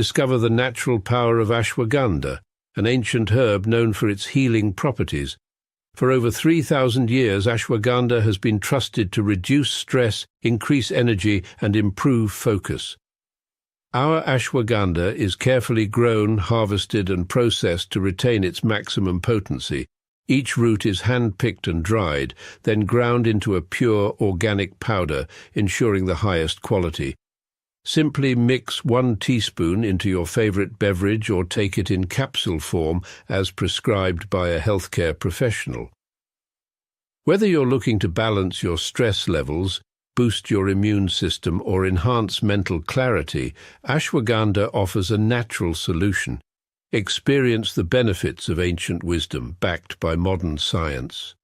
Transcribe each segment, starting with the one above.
Discover the natural power of ashwagandha, an ancient herb known for its healing properties. For over 3,000 years, ashwagandha has been trusted to reduce stress, increase energy, and improve focus. Our ashwagandha is carefully grown, harvested, and processed to retain its maximum potency. Each root is hand-picked and dried, then ground into a pure organic powder, ensuring the highest quality. Simply mix 1 teaspoon into your favorite beverage or take it in capsule form as prescribed by a healthcare professional. Whether you're looking to balance your stress levels, boost your immune system, or enhance mental clarity, ashwagandha offers a natural solution. Experience the benefits of ancient wisdom backed by modern science.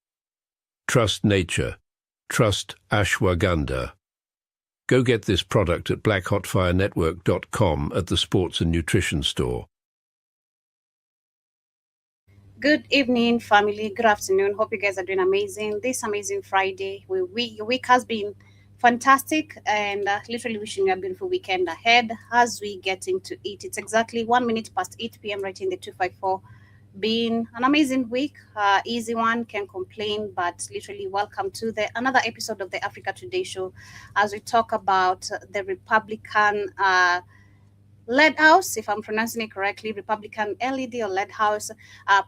Trust nature. Trust ashwagandha. Go get this product at blackhotfirenetwork.com at the Sports and Nutrition Store. Good evening, family. Good afternoon. Hope you guys are doing amazing. This amazing Friday. Your week has been fantastic, and literally wishing you a beautiful weekend ahead as we get into it. It's exactly 1 minute past 8 p.m. right in the 254. Been an amazing week, easy one, can't complain, but literally welcome to another episode of the Africa Today show as we talk about the Republican led house, if I'm pronouncing it correctly, Republican LED or led house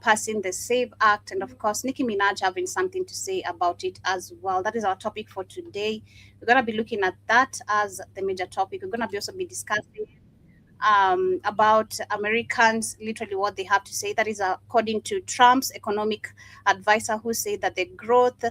passing the SAVE Act, and of course Nicki Minaj having something to say about it as well. That is our topic for today. We're going to be looking at that as the major topic. We're going to also be discussing about Americans, literally what they have to say. That is according to Trump's economic advisor, who said that the growth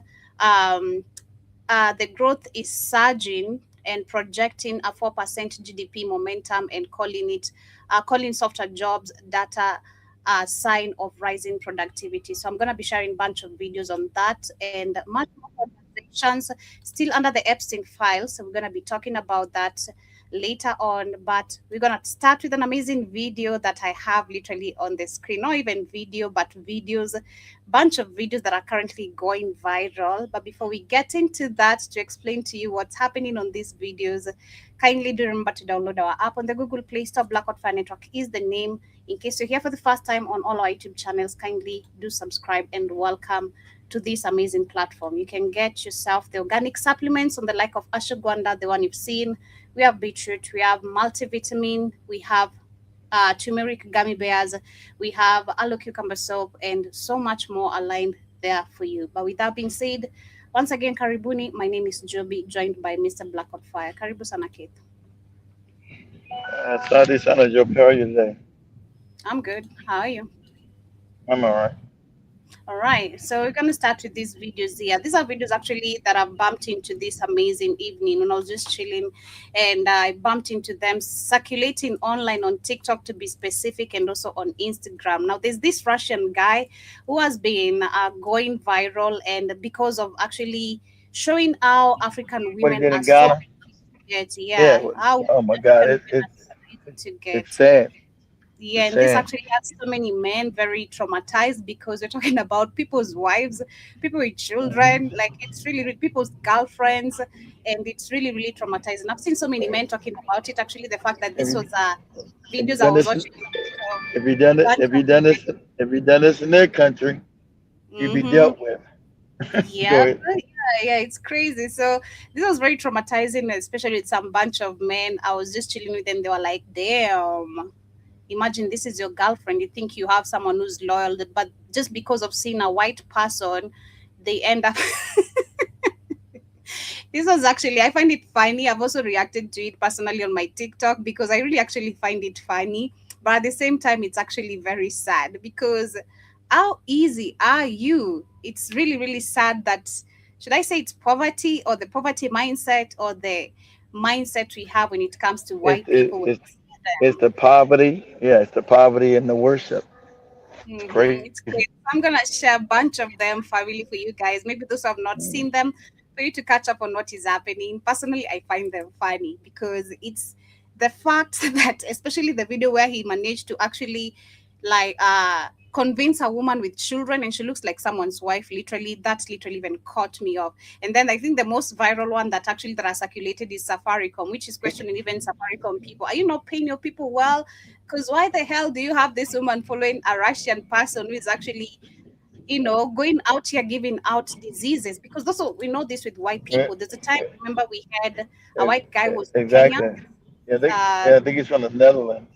is surging and projecting a 4% GDP momentum, and calling softer jobs data a sign of rising productivity. So I'm going to be sharing a bunch of videos on that and much more conversations still under the Epstein files. So we're going to be talking about that later on, but we're going to start with an amazing video that I have literally on the screen. Not even video, but videos, bunch of videos that are currently going viral. But before we get into that, to explain to you what's happening on these videos, kindly do remember to download our app on the Google Play Store. Blackout Fire Network is the name. In case you're here for the first time on all our YouTube channels, kindly do subscribe and welcome to this amazing platform. You can get yourself the organic supplements on the like of ashwagandha, the one you've seen. We have beetroot, we have multivitamin, we have turmeric gummy bears, we have aloe cucumber soap, and so much more aligned there for you. But with that being said, once again, karibuni. My name is Joby, joined by Mr. Blackout Fire. Karibu sana Kate. Asante sana Joe, how are you today? I'm good. How are you? I'm all right. All right, so we're going to start with these videos here. These are videos actually that I bumped into this amazing evening when I was just chilling, and I bumped into them circulating online on TikTok, to be specific, and also on Instagram. Now, there's this Russian guy who has been going viral, and because of actually showing how African What he women did are in so Ghana? yeah, What, how oh my God, African women are so easy to it's get. sad. Yeah, It's and this sad. actually has so many men very traumatized, because we're talking about people's wives, people with children, Hmm. like it's really people's girlfriends, and it's really traumatizing. I've seen so many men talking about it. Actually, the fact that Have this you was have you videos I done was this? watching of If you done it, bunch if of you done this, if you done this in their country, you be mm-hmm. dealt with. Go Yeah, ahead. yeah, it's crazy. So this was very traumatizing, especially with some bunch of men. I was just chilling with them. They were like, "Damn, imagine this is your girlfriend. You think you have someone who's loyal, but just because of seeing a white person, they end up." This was actually, I find it funny. I've also reacted to it personally on my TikTok, because I really actually find it funny. But at the same time, it's actually very sad, because how easy are you? It's really sad that, should I say it's poverty, or the poverty mindset, or the mindset we have when it comes to It's white it, people when it's we see it's them. the poverty. Yeah, it's the poverty and the worship. It's crazy. It's great. I'm gonna share a bunch of them, family, for you guys. Maybe those who have not seen them, for you to catch up on what is happening. Personally, I find them funny, because it's the fact that, especially the video where he managed to actually like convince a woman with children and she looks like someone's wife. Literally, that literally even caught me off. And then I think the most viral one that has circulated is Safaricom, which is questioning even Safaricom people. Are you not paying your people well? Because why the hell do you have this woman following a Russian person who is actually, going out here giving out diseases? Because also we know this with white people. There's a time, remember, we had a white guy who was in Kenya. Exactly. I think he's from the Netherlands.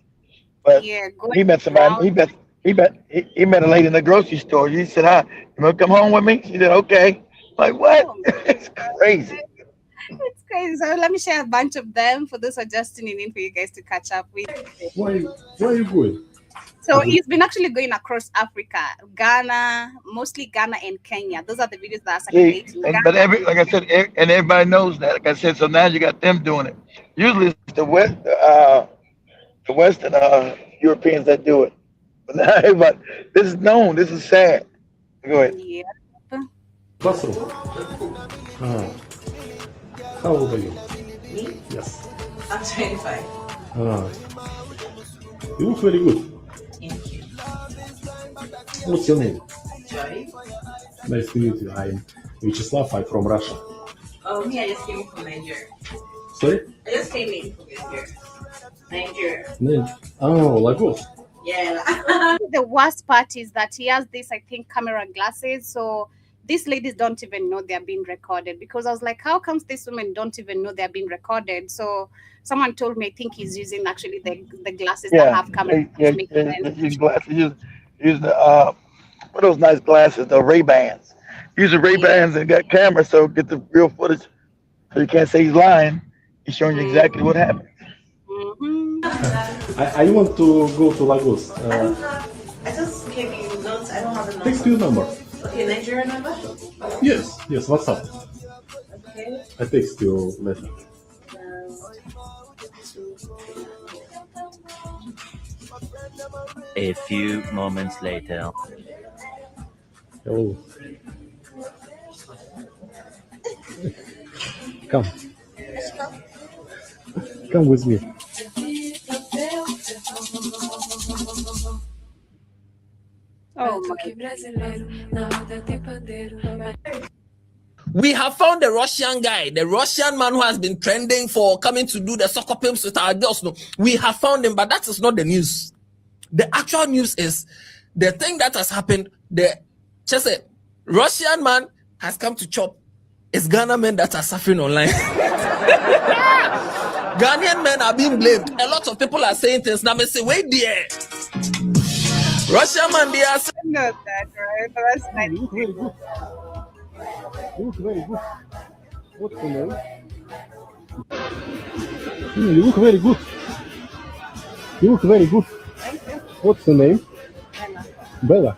But Yeah, going he met somebody. around. He met a lady in the grocery store. He said, "Hi, you want to come home with me?" She said, "Okay." Like what? Oh, It's crazy. it's crazy. So let me share a bunch of them for those who are just tuning in for you guys to catch up with. Why are you good? So he's been actually going across Africa, Ghana, mostly Ghana and Kenya. Those are the videos that are See, circulating. and but like I said, and everybody knows that. Like I said, so now you got them doing it. Usually it's the Western Europeans that do it. But now everybody, this is known. This is sad. Go ahead. Yeah. Classroom. How old are you? Me? Yes. I'm 25. You look very good. Thank you. What's your name? Joy? Nice to meet you. I'm Vyacheslav. I'm from Russia. Oh, me, I just came from Nigeria. Sorry? I just came in from Nigeria. Oh, Lagos. Yeah. The worst part is that he has this, I think, camera glasses. So these ladies don't even know they're being recorded, because I was like, how comes these women don't even know they're being recorded? So someone told me, I think he's using actually the glasses that have cameras. Use glasses. Use the what are those nice glasses? The Ray Bans. Use the Ray Bans and got cameras, so get the real footage. So you can't say he's lying. He's showing you exactly what happened. I want to go to Lagos. I just came in. I don't have a number. Text your number. Okay, Nigeria number? Yes, what's up? Okay. I text you later. A few moments later. Hello. Come. Come with me. Oh We have found the Russian guy, the Russian man who has been trending for coming to do the soccer pimps with our girls. No, we have found him, but that is not the news. The actual news is the thing that has happened. Just a Russian man has come to chop. It's Ghana men that are suffering online. Ghanaian men are being blamed. A lot of people are saying things. Now, I say, wait there. Russian man, they are saying. Not that, right? That's nice. You look very good. You look very good. What's the name? You look very good. You look very good. What's the name? Bella.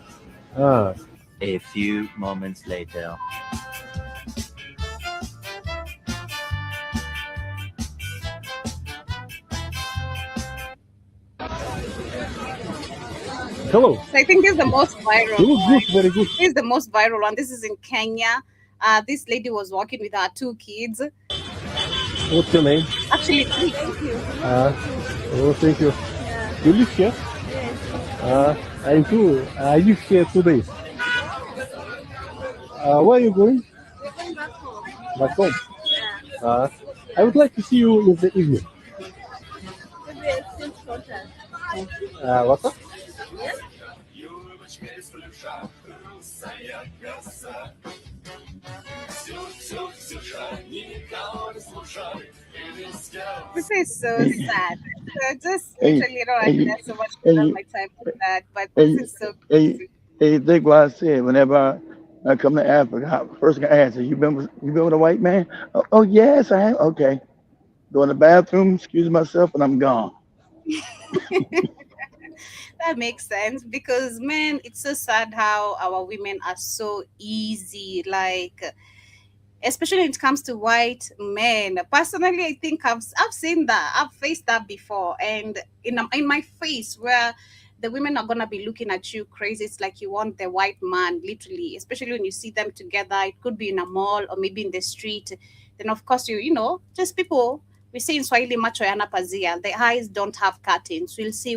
Ah. A few moments later. Hello. So I think this is the most viral You look one. good, very good. This is the most viral one. This is in Kenya. This lady was walking with her 2 kids. What's your name? Actually, 3. Thank you. Thank you. You live here? Yes. I too. I live here 2 days. Where are you going? We're going back home. Back home. Yeah. I would like to see you in the evening. What's up? Yes. This is so sad. So just literally, I spend so much of my time with that, but this is so crazy. Hey, think what I said. Whenever I come to Africa, first thing I ask is, you been with a white man? Oh yes, I have. Okay. Go in the bathroom, excuse myself, and I'm gone. That makes sense, because man, it's so sad how our women are so easy. Like, especially when it comes to white men. Personally, I think I've seen that. I've faced that before, and in my face, where the women are gonna be looking at you crazy. It's like you want the white man, literally. Especially when you see them together. It could be in a mall or maybe in the street. Then of course just people we say in Swahili, macho yana pazia. The eyes don't have curtains. We'll see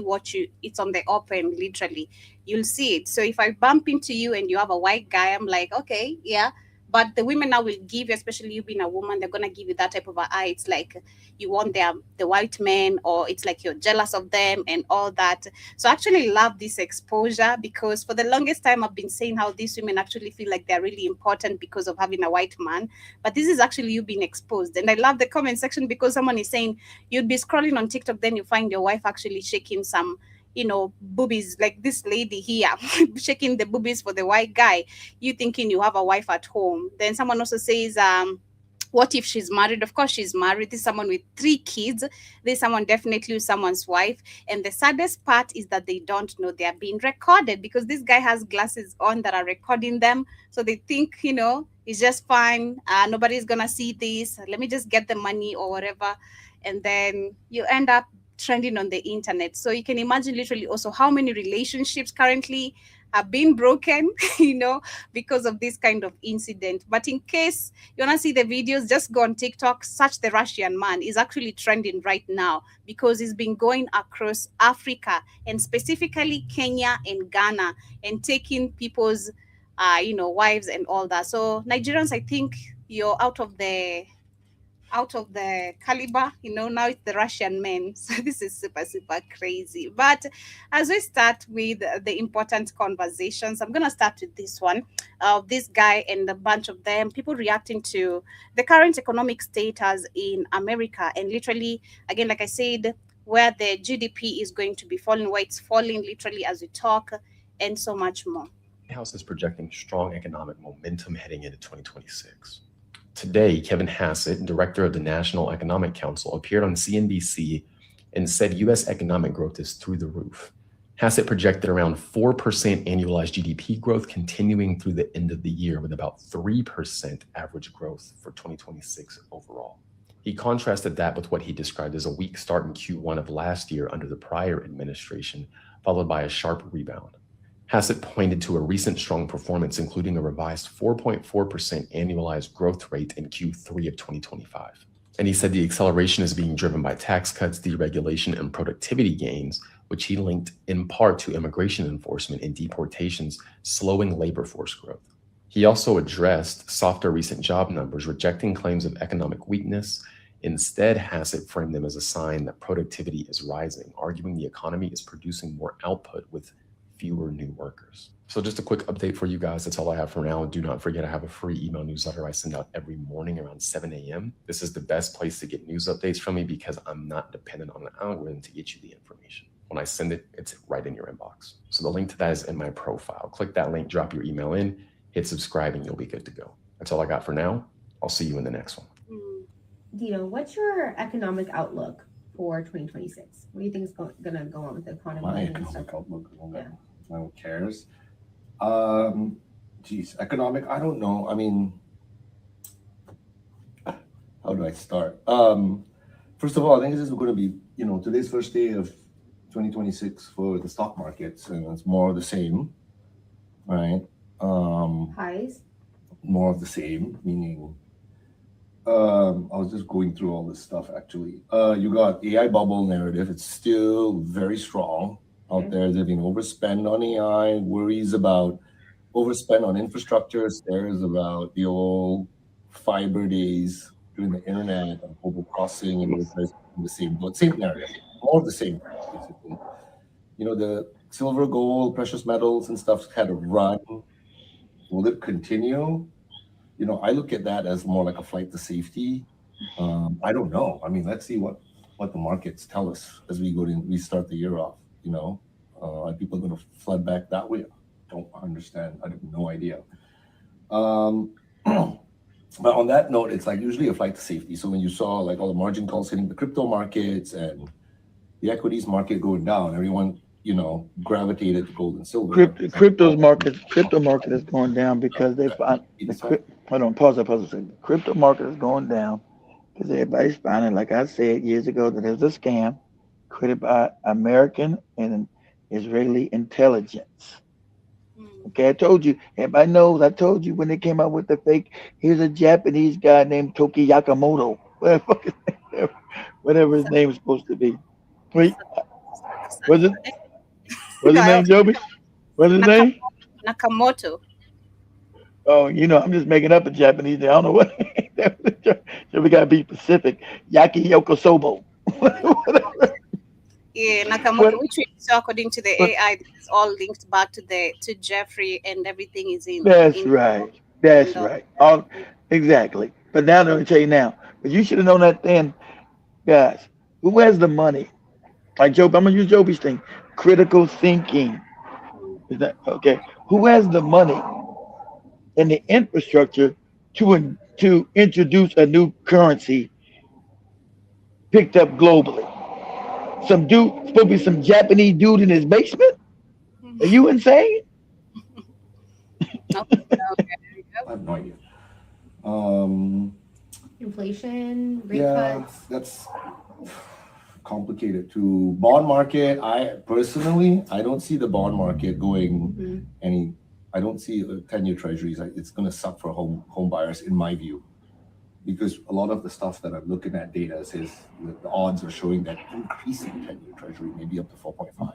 it's on the open, literally. You'll see it. So if I bump into you and you have a white guy, I'm like, okay, yeah. But the women now will give you, especially you being a woman, they're gonna give you that type of a eye. It's like you want the white men, or it's like you're jealous of them and all that. So I actually love this exposure, because for the longest time I've been saying how these women actually feel like they're really important because of having a white man. But this is actually you being exposed. And I love the comment section, because someone is saying you'd be scrolling on TikTok, then you find your wife actually shaking some, boobies, like this lady here shaking the boobies for the white guy, you thinking you have a wife at home. Then someone also says, what if she's married? Of course she's married. This is someone with 3 kids. This someone definitely someone's wife. And the saddest part is that they don't know they are being recorded, because this guy has glasses on that are recording them. So they think, it's just fine. Nobody's gonna see this. Let me just get the money or whatever. And then you end up trending on the internet. So you can imagine literally also how many relationships currently have been broken, because of this kind of incident. But in case you want to see the videos, just go on TikTok, search the Russian man. Is actually trending right now, because it's been going across Africa, and specifically Kenya and Ghana, and taking people's, wives and all that. So Nigerians, I think you're out of the caliber, now it's the Russian men. So this is super, super crazy. But as we start with the important conversations, I'm going to start with this one of this guy and a bunch of them, people reacting to the current economic status in America. And literally, again, like I said, where the GDP is going to be falling, where it's falling literally as we talk, and so much more. House is projecting strong economic momentum heading into 2026. Today, Kevin Hassett, director of the National Economic Council, appeared on CNBC and said U.S. economic growth is through the roof. Hassett projected around 4% annualized GDP growth continuing through the end of the year, with about 3% average growth for 2026 overall. He contrasted that with what he described as a weak start in Q1 of last year under the prior administration, followed by a sharp rebound. Hassett pointed to a recent strong performance, including a revised 4.4% annualized growth rate in Q3 of 2025. And he said the acceleration is being driven by tax cuts, deregulation, and productivity gains, which he linked in part to immigration enforcement and deportations slowing labor force growth. He also addressed softer recent job numbers, rejecting claims of economic weakness. Instead, Hassett framed them as a sign that productivity is rising, arguing the economy is producing more output with fewer new workers. So just a quick update for you guys. That's all I have for now. Do not forget I have a free email newsletter I send out every morning around 7 a.m. This is the best place to get news updates from me, because I'm not dependent on an algorithm to get you the information. When I send it, it's right in your inbox. So the link to that is in my profile. Click that link, drop your email in, hit subscribe, and you'll be good to go. That's all I got for now. I'll see you in the next one. Dino, what's your economic outlook for 2026? What do you think is going to go on with the economy? My and economic stuff? outlook. Yeah. No one cares. Economic. I don't know. I mean, how do I start? First of all, I think this is going to be, today's first day of 2026 for the stock markets, and it's more of the same, right? Highs? More of the same, meaning, I was just going through all this stuff actually. You got AI bubble narrative. It's still very strong out there. They've been overspent on AI, worries about overspend on infrastructure, scares about the old fiber days during the internet and global crossing, and the same narrative, more of the same, basically. The silver, gold, precious metals and stuff had a run. Will it continue? I look at that as more like a flight to safety. I don't know. I mean, let's see what the markets tell us as we start the year off. Are people going to flood back that way? Don't understand. I have no idea. But on that note, it's like usually a flight to safety. So when you saw like all the margin calls hitting the crypto markets and the equities market going down, everyone gravitated to gold and silver. Crypto market is going down because they find hold on, pause a second. The crypto market is going down because everybody's finding, like I said years ago, that there's a scam created by American and Israeli intelligence. Okay, I told you. Everybody knows. I told you when they came out with the fake. Here's a Japanese guy named Toki Yakamoto. What the fuck is that? whatever his name is supposed to be. Wait, was it? Nakamoto. What's his name, Joby? What's his name? Nakamoto. Oh, I'm just making up a Japanese name. I don't know what. So we gotta be specific. Yaki Yokosobo. Yeah, What? Nakamoto, which is so according to the What? AI, it's all linked back to Jeffrey, and everything is That's in right. That's the right. All exactly. But now let me tell you now. But you should have known that then, guys. Who has the money? Like Joe, I'm gonna use Joby's thing. Critical thinking. Is that okay? Who has the money and the infrastructure to introduce a new currency picked up globally? Some dude, supposed to be some Japanese dude in his basement? Are you insane? Okay, okay, there you I go. have no idea. Um, Inflation, rate yeah, cuts. that's complicated too. Bond market, I personally, I don't see the bond market going Mhm. any. I don't see 10-year treasuries. It's going to suck for home buyers, in my view, because a lot of the stuff that I'm looking at data says that the odds are showing that increasing 10-year treasury maybe up to 4.5.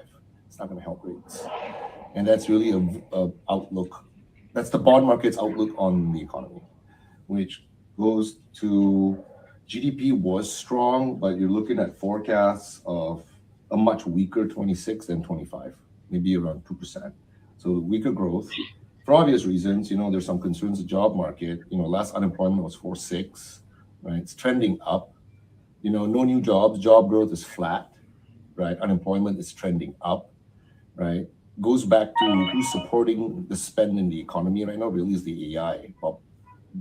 It's not going to help rates, and that's really a outlook. That's the bond market's outlook on the economy, which goes to GDP was strong, but you're looking at forecasts of a much weaker 26 than 25, maybe around 2%. So weaker growth for obvious reasons. There's some concerns the job market. Last unemployment was 4.6, right? It's trending up. No new jobs. Job growth is flat, right? Unemployment is trending up, right? Goes back to who's supporting the spend in the economy right now. Really, is the AI. Well,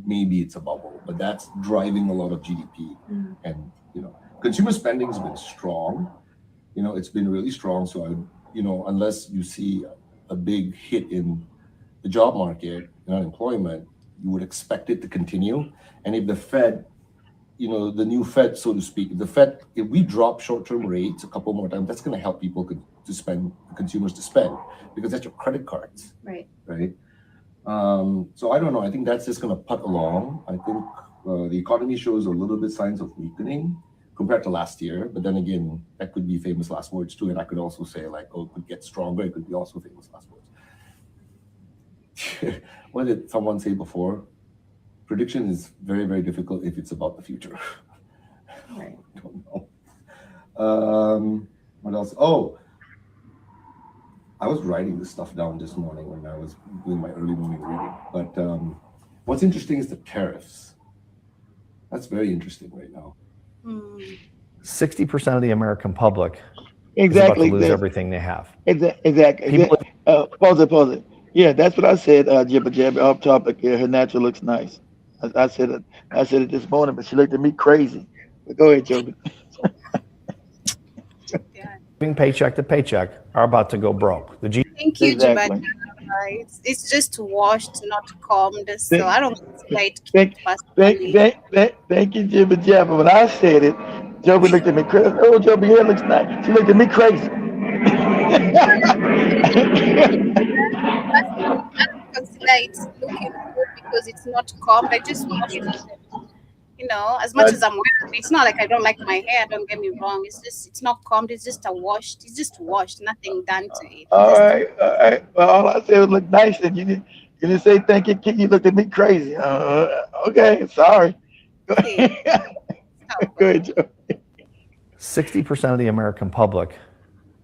maybe it's a bubble, but that's driving a lot of GDP. Mm. And consumer spending has been strong. It's been really strong. So unless you see a big hit in the job market and unemployment, you would expect it to continue. And if the Fed, the new Fed, so to speak, if we drop short-term rates a couple more times, that's going to help people to spend, consumers to spend, because that's your credit cards, Right. right? So I don't know. I think that's just going to putt along. I think the economy shows a little bit signs of weakening compared to last year. But then again, that could be famous last words too. And I could also say it could get stronger. It could be also famous last words. What did someone say before? Prediction is very, very difficult if it's about the future. Right. I don't know. What else? Oh, I was writing this stuff down this morning when I was doing my early morning reading. But what's interesting is the tariffs. That's very interesting right now. 60% of the American public Exactly. is about to lose everything they have. Exactly. Pause it. Yeah, that's what I said. Jibba Jabba, off topic. Yeah, her natural looks nice. I said it. I said it this morning, but she looked at me crazy. But go ahead, Joby. Living paycheck to paycheck are about to go broke. Thank you, Exactly. Jibba. It's just washed, not combed. So I don't consider it Thank cute personally. you, Jibba Jabba. When I said it, Joby looked at me crazy. Oh, Joby hair looks nice. She looked at me crazy. I don't consider it looking good because it's not combed. I just washed it. As much as I'm wearing it, it's not like I don't like my hair. Don't get me wrong. It's not combed. It's just washed. It's just washed. Nothing done to it. All right. Well, all I said was look nice, and you didn't say thank you. You looked at me crazy. Okay, sorry. Go ahead, Joe. 60% of the American public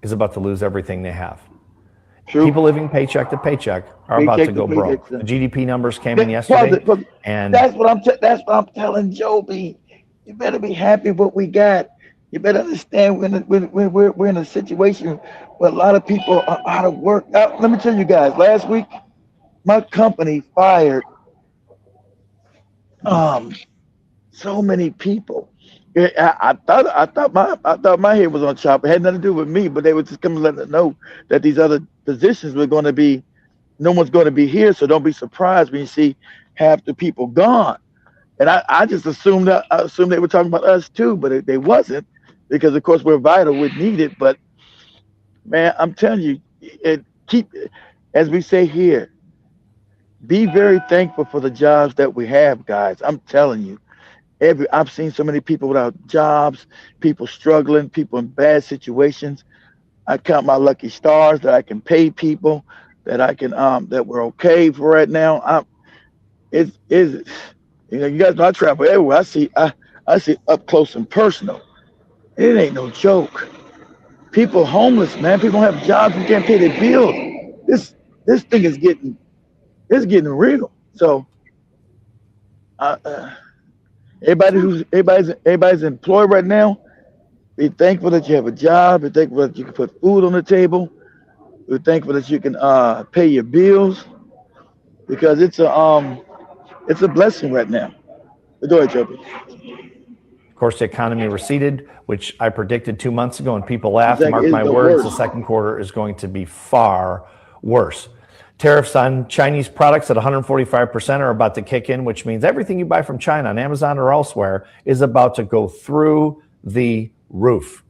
is about to lose everything they have. True. People living paycheck to paycheck are about to go broke. The GDP numbers came in yesterday, and that's what I'm telling Joby. You better be happy with what we got. You better understand we're in a situation where a lot of people are out of work. Let me tell you guys. Last week, my company fired so many people. I thought my head was on top. It had nothing to do with me, but they were just coming letting us know that these other positions were going to be, no one's going to be here. So don't be surprised when you see half the people gone. And I just assumed they were talking about us too, but they wasn't, because of course we're vital, we're needed. But man, I'm telling you, keep, as we say here, be very thankful for the jobs that we have, guys. I'm telling you. I've seen so many people without jobs, people struggling, people in bad situations. I count my lucky stars that I can pay people, that I can that we're okay for right now. It's you guys know I travel everywhere. I see up close and personal. It ain't no joke. People homeless, man. People don't have jobs and can't pay their bills. This thing is getting real. So everybody's employed right now. Be thankful that you have a job. Be thankful that you can put food on the table. Be thankful that you can pay your bills, because it's a blessing right now. But go ahead, Joby. Of course, the economy receded, which I predicted 2 months ago, and people laughed. Exactly. Mark my words, the second quarter is going to be far worse. Tariffs on Chinese products at 145% are about to kick in, which means everything you buy from China on Amazon or elsewhere is about to go through the roof.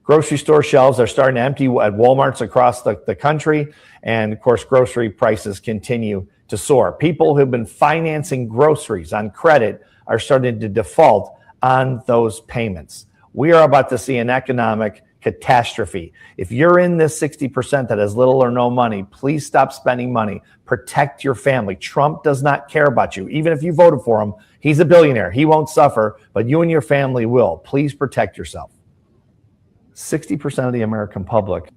Grocery store shelves are starting to empty at Walmarts across the country. And of course, grocery prices continue to soar. People who've been financing groceries on credit are starting to default on those payments. We are about to see an economic catastrophe. If you're in this 60% that has little or no money, please stop spending money. Protect your family. Trump does not care about you. Even if you voted for him, he's a billionaire. He won't suffer, but you and your family will. Please protect yourself. 60% of the American public.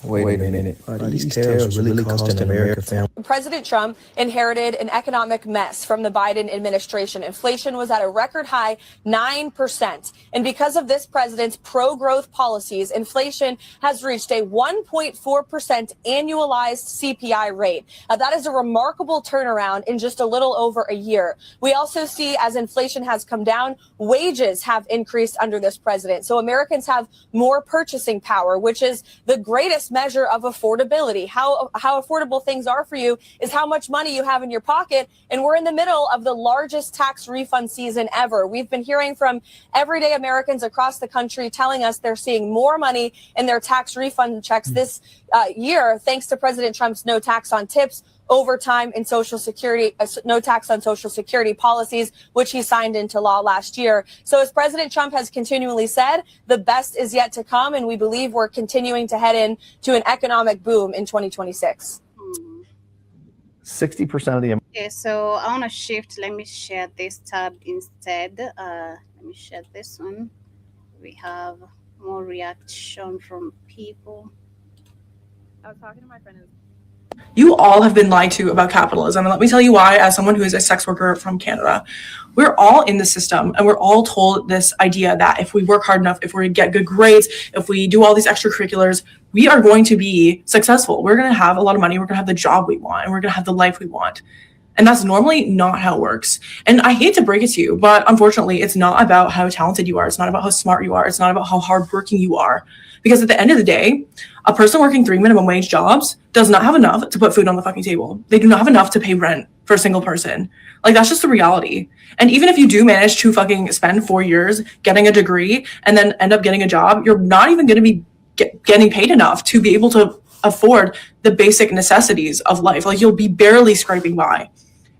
Wait a minute. Are these tariffs really costing American families? President Trump inherited an economic mess from the Biden administration. Inflation was at a record high 9%. And because of this president's pro-growth policies, inflation has reached a 1.4% annualized CPI rate. That is a remarkable turnaround in just a little over a year. We also see, as inflation has come down, wages have increased under this president. So Americans have more purchasing power, which is the greatest measure of affordability. How affordable things are for you is how much money you have in your pocket. And we're in the middle of the largest tax refund season ever. We've been hearing from everyday Americans across the country telling us they're seeing more money in their tax refund checks this year, thanks to President Trump's no tax on tips, overtime, and Social Security, no tax on Social Security policies, which he signed into law last year. So as President Trump has continually said, the best is yet to come, and we believe we're continuing to head into an economic boom in 2026. 60% of the... Okay, so I want to shift. Let me share this tab instead. Let me share this one. We have more reaction from people. I was talking to my friend. You all have been lied to about capitalism. And let me tell you why, as someone who is a sex worker from Canada. We're all in the system, and we're all told this idea that if we work hard enough, if we get good grades, if we do all these extracurriculars, we are going to be successful. We're going to have a lot of money. We're going to have the job we want, and we're going to have the life we want. And that's normally not how it works. And I hate to break it to you, but unfortunately, it's not about how talented you are. It's not about how smart you are. It's not about how hardworking you are. Because at the end of the day, a person working 3 minimum wage jobs does not have enough to put food on the fucking table. They do not have enough to pay rent for a single person. Like, that's just the reality. And even if you do manage to fucking spend 4 years getting a degree and then end up getting a job, you're not even going to be getting paid enough to be able to afford the basic necessities of life. Like, you'll be barely scraping by.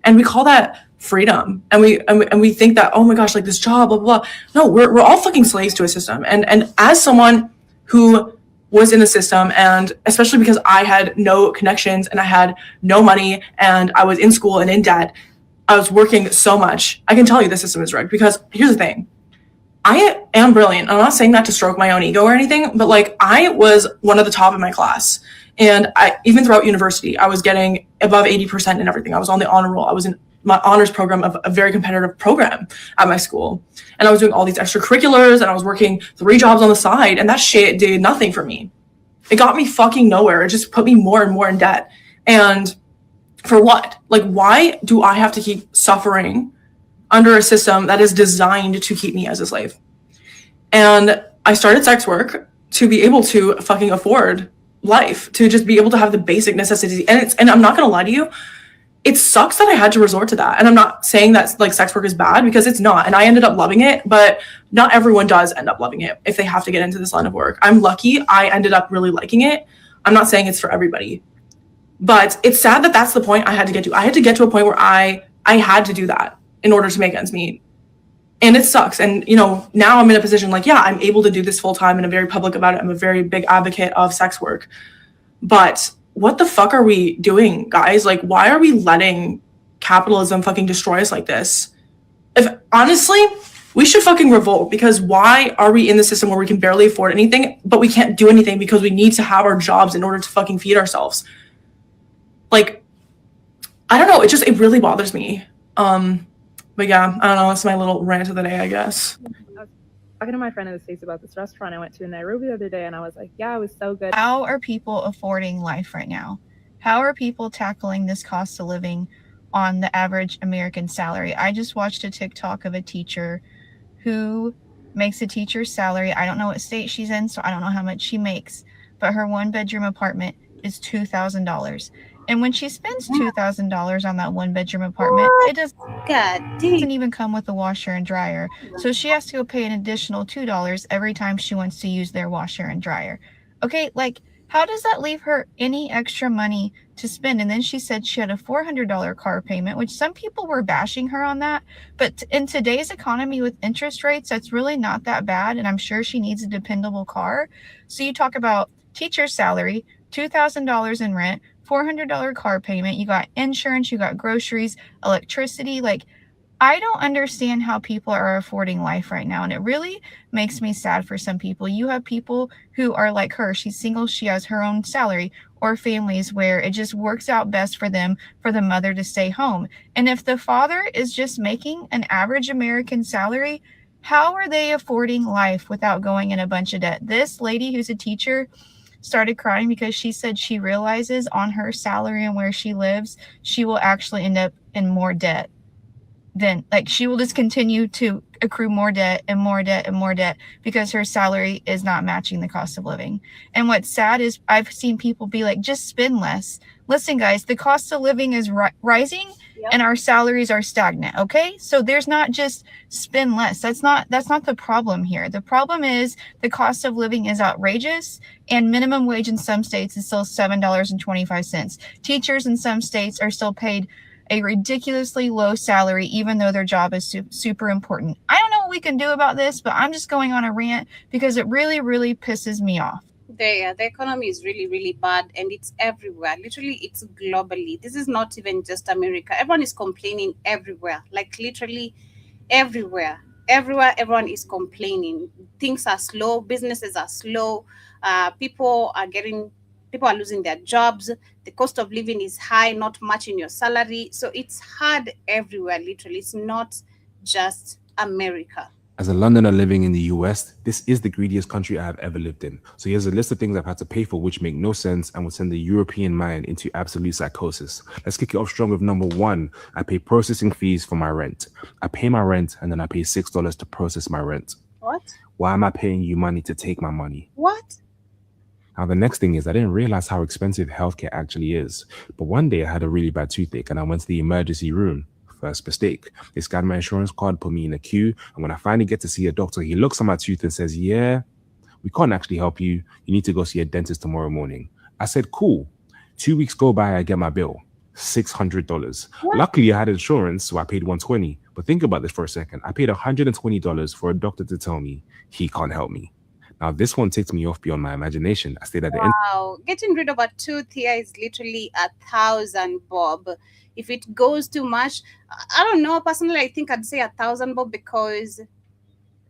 And we call that freedom. And we think that, oh my gosh, like this job, blah, blah, blah. No, we're all fucking slaves to a system. And as someone who was in the system, and especially because I had no connections and I had no money and I was in school and in debt, I was working so much. I can tell you the system is rigged, because here's the thing. I am brilliant. I'm not saying that to stroke my own ego or anything, but like, I was one of the top in my class. And even throughout university, I was getting above 80% in everything. I was on the honor roll. I was in my honors program of a very competitive program at my school. And I was doing all these extracurriculars, and I was working 3 jobs on the side, and that shit did nothing for me. It got me fucking nowhere. It just put me more and more in debt. And for what? Like, why do I have to keep suffering under a system that is designed to keep me as a slave? And I started sex work to be able to fucking afford life, to just be able to have the basic necessities. And I'm not gonna lie to you, it sucks that I had to resort to that. And I'm not saying that like sex work is bad, because it's not. And I ended up loving it, but not everyone does end up loving it if they have to get into this line of work. I'm lucky I ended up really liking it. I'm not saying it's for everybody, but it's sad that that's the point I had to get to. I had to get to a point where I had to do that. in order to make ends meet. And it sucks. And, you know, now I'm in a position like, yeah, I'm able to do this full time and I'm very public about it. I'm a very big advocate of sex work. But what the fuck are we doing, guys? Like, why are we letting capitalism fucking destroy us like this? If honestly, we should fucking revolt, because why are we in the system where we can barely afford anything, but we can't do anything because we need to have our jobs in order to fucking feed ourselves? Like, I don't know. It really bothers me. But yeah, I don't know. That's my little rant of the day, I guess. I was talking to my friend in the States about this restaurant I went to in Nairobi the other day, and I was like, yeah, it was so good. How are people affording life right now? How are people tackling this cost of living on the average American salary? I just watched a TikTok of a teacher who makes a teacher's salary. I don't know what state she's in, so I don't know how much she makes, but her 1-bedroom apartment is $2,000. And when she spends $2,000 on that 1-bedroom apartment, it doesn't even come with a washer and dryer. So she has to go pay an additional $2 every time she wants to use their washer and dryer. Okay, like, how does that leave her any extra money to spend? And then she said she had a $400 car payment, which some people were bashing her on that. But in today's economy with interest rates, that's really not that bad. And I'm sure she needs a dependable car. So you talk about teacher's salary, $2,000 in rent, $400 car payment, you got insurance, you got groceries, electricity. Like, I don't understand how people are affording life right now. And it really makes me sad for some people. You have people who are like her. She's single. She has her own salary, or families where it just works out best for them, for the mother to stay home. And if the father is just making an average American salary, how are they affording life without going in a bunch of debt? This lady who's a teacher started crying because she said she realizes on her salary and where she lives, she will actually end up in more debt. Then, like, she will just continue to accrue more debt and more debt and more debt because her salary is not matching the cost of living. And what's sad is I've seen people be like, just spend less. Listen, guys, the cost of living is rising and our salaries are stagnant. Okay, so there's not just spend less. That's not the problem here. The problem is the cost of living is outrageous, and minimum wage in some states is still $7.25. Teachers in some states are still paid a ridiculously low salary, even though their job is super important. I don't know what we can do about this, but I'm just going on a rant because it really, really pisses me off. The economy is really, really bad, and it's everywhere. Literally, it's globally. This is not even just America. Everyone is complaining everywhere, like literally everywhere. Everywhere, everyone is complaining. Things are slow. Businesses are slow. People are losing their jobs. The cost of living is high, not matching your salary. So it's hard everywhere, literally. It's not just America. As a Londoner living in the US, this is the greediest country I have ever lived in. So here's a list of things I've had to pay for which make no sense and would send the European mind into absolute psychosis. Let's kick it off strong with number one. I pay processing fees for my rent. I pay my rent and then I pay $6 to process my rent. What? Why am I paying you money to take my money? What? Now, the next thing is I didn't realize how expensive healthcare actually is. But one day I had a really bad toothache and I went to the emergency room. First mistake. They scanned my insurance card, put me in a queue, and when I finally get to see a doctor, he looks at my tooth and says, yeah, we can't actually help you. You need to go see a dentist tomorrow morning. I said, cool. 2 weeks go by, I get my bill. $600. Luckily, I had insurance, so I paid $120. But think about this for a second. I paid $120 for a doctor to tell me he can't help me. Now, this one takes me off beyond my imagination. I stayed at the end. Wow. Getting rid of a tooth here is literally $1,000, Bob. If it goes too much, I don't know. Personally, I think I'd say $1,000, Bob, because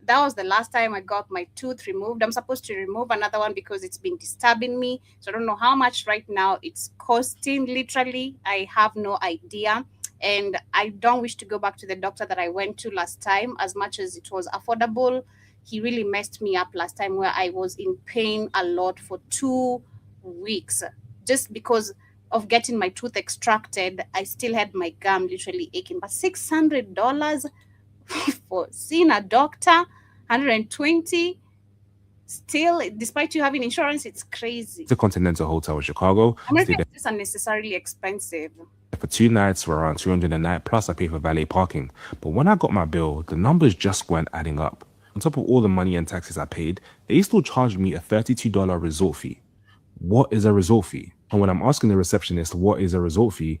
that was the last time I got my tooth removed. I'm supposed to remove another one because it's been disturbing me. So I don't know how much right now it's costing, literally. I have no idea. And I don't wish to go back to the doctor that I went to last time, as much as it was affordable. He really messed me up last time where I was in pain a lot for 2 weeks just because of getting my tooth extracted. I still had my gum literally aching. But $600 for seeing a doctor, $120 still, despite you having insurance, it's crazy. The Continental Hotel in Chicago. America is just unnecessarily expensive. For 2 nights for around $200 a night, plus I pay for valet parking. But when I got my bill, the numbers just weren't adding up. On top of all the money and taxes I paid, they still charged me a $32 resort fee. What is a resort fee? And when I'm asking the receptionist, what is a resort fee?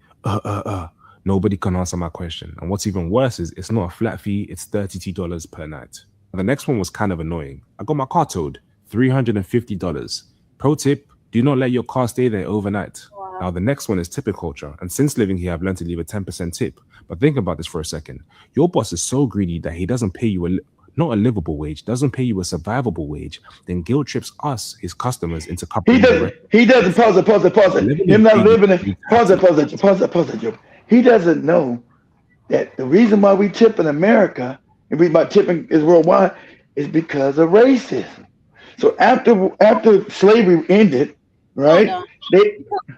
Nobody can answer my question. And what's even worse is it's not a flat fee, it's $32 per night. The next one was kind of annoying. I got my car towed, $350. Pro tip, do not let your car stay there overnight. Wow. Now, the next one is tip culture. And since living here, I've learned to leave a 10% tip. But think about this for a second. Your boss is so greedy that he doesn't pay you not a livable wage, doesn't pay you a survivable wage, then guilt trips us, his customers, into covering. He doesn't, pause it. Him not living it, pause it, Joe. He doesn't know that the reason why we tip in America, and the reason why tipping is worldwide, is because of racism. So after slavery ended, right? Oh, no.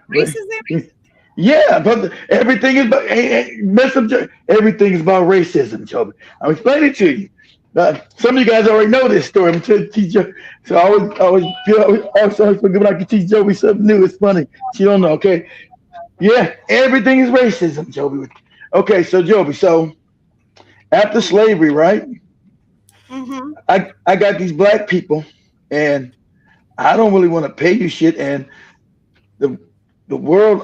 Racism? Yeah, but everything is about everything is about racism, Joe. I'll explain it to you. Some of you guys already know this story. I'm trying to teach you. So I always forget when I can teach Joby something new. It's funny. She don't know, okay? Yeah, everything is racism, Joby. Okay, so Joby, so after slavery, right? Mm-hmm. I got these black people, and I don't really want to pay you shit, and the world's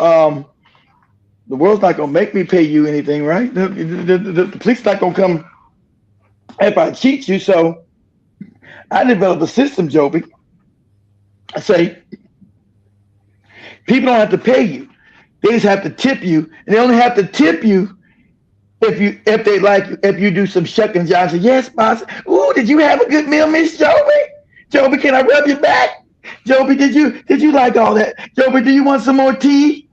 not gonna make me pay you anything, right? The police not gonna come if I cheat you. So I developed a system, Joby. I say people don't have to pay you; they just have to tip you, and they only have to tip you if you do some shucking jobs. Say, yes, boss. Ooh, did you have a good meal, Miss Joby? Joby, can I rub your back? Joby, did you like all that? Joby, do you want some more tea?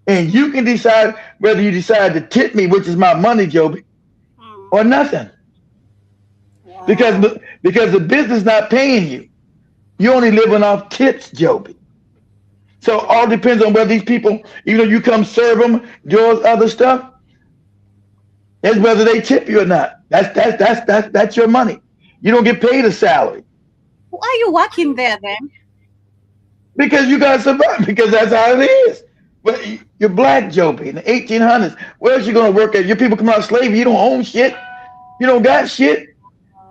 And you can decide whether you decide to tip me, which is my money, Joby, or nothing. Wow. Because the business not paying you. You only living off tips, Joby. So all depends on whether these people, even though you come serve them, do all other stuff, that's whether they tip you or not. That's your money. You don't get paid a salary. Why are you working there then? Because you gotta survive. Because that's how it is. But you're black, Joby, in the 1800s. Where else you gonna work at? Your people come out of slavery. You don't own shit. You don't got shit.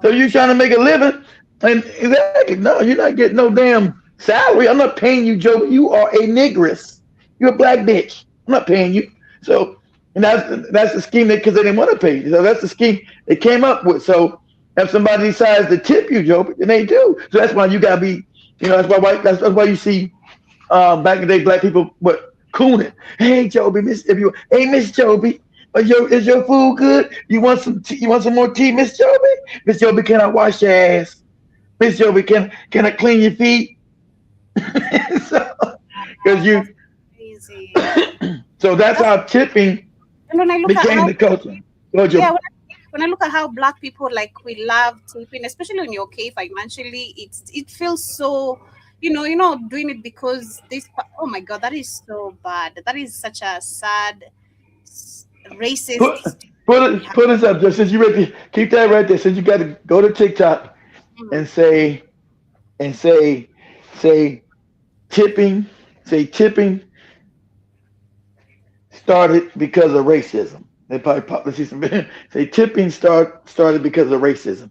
So you trying to make a living. And exactly, no, you're not getting no damn salary. I'm not paying you, Joby. You are a negress. You're a black bitch. I'm not paying you. So, and that's the scheme because they didn't want to pay you. So that's the scheme they came up with. So if somebody decides to tip you, Joby, then they do. So that's why you gotta be, that's why you see back in the day black people cooning. Hey Joby, Miss Joby, is your food good? You want some more tea, Miss Joby? Miss Joby, can I wash your ass? Miss Joby, can I clean your feet? Because you so that's how tipping became the culture. Yeah, when I look at how black people we love tipping, especially when you're okay financially, it feels so, doing it because this. Oh my God, that is so bad. That is such a sad, racist. Put this up, just since you ready. Keep that right there. Since you got to go to TikTok and say tipping. Say tipping started because of racism. They probably see some. Say tipping started because of racism.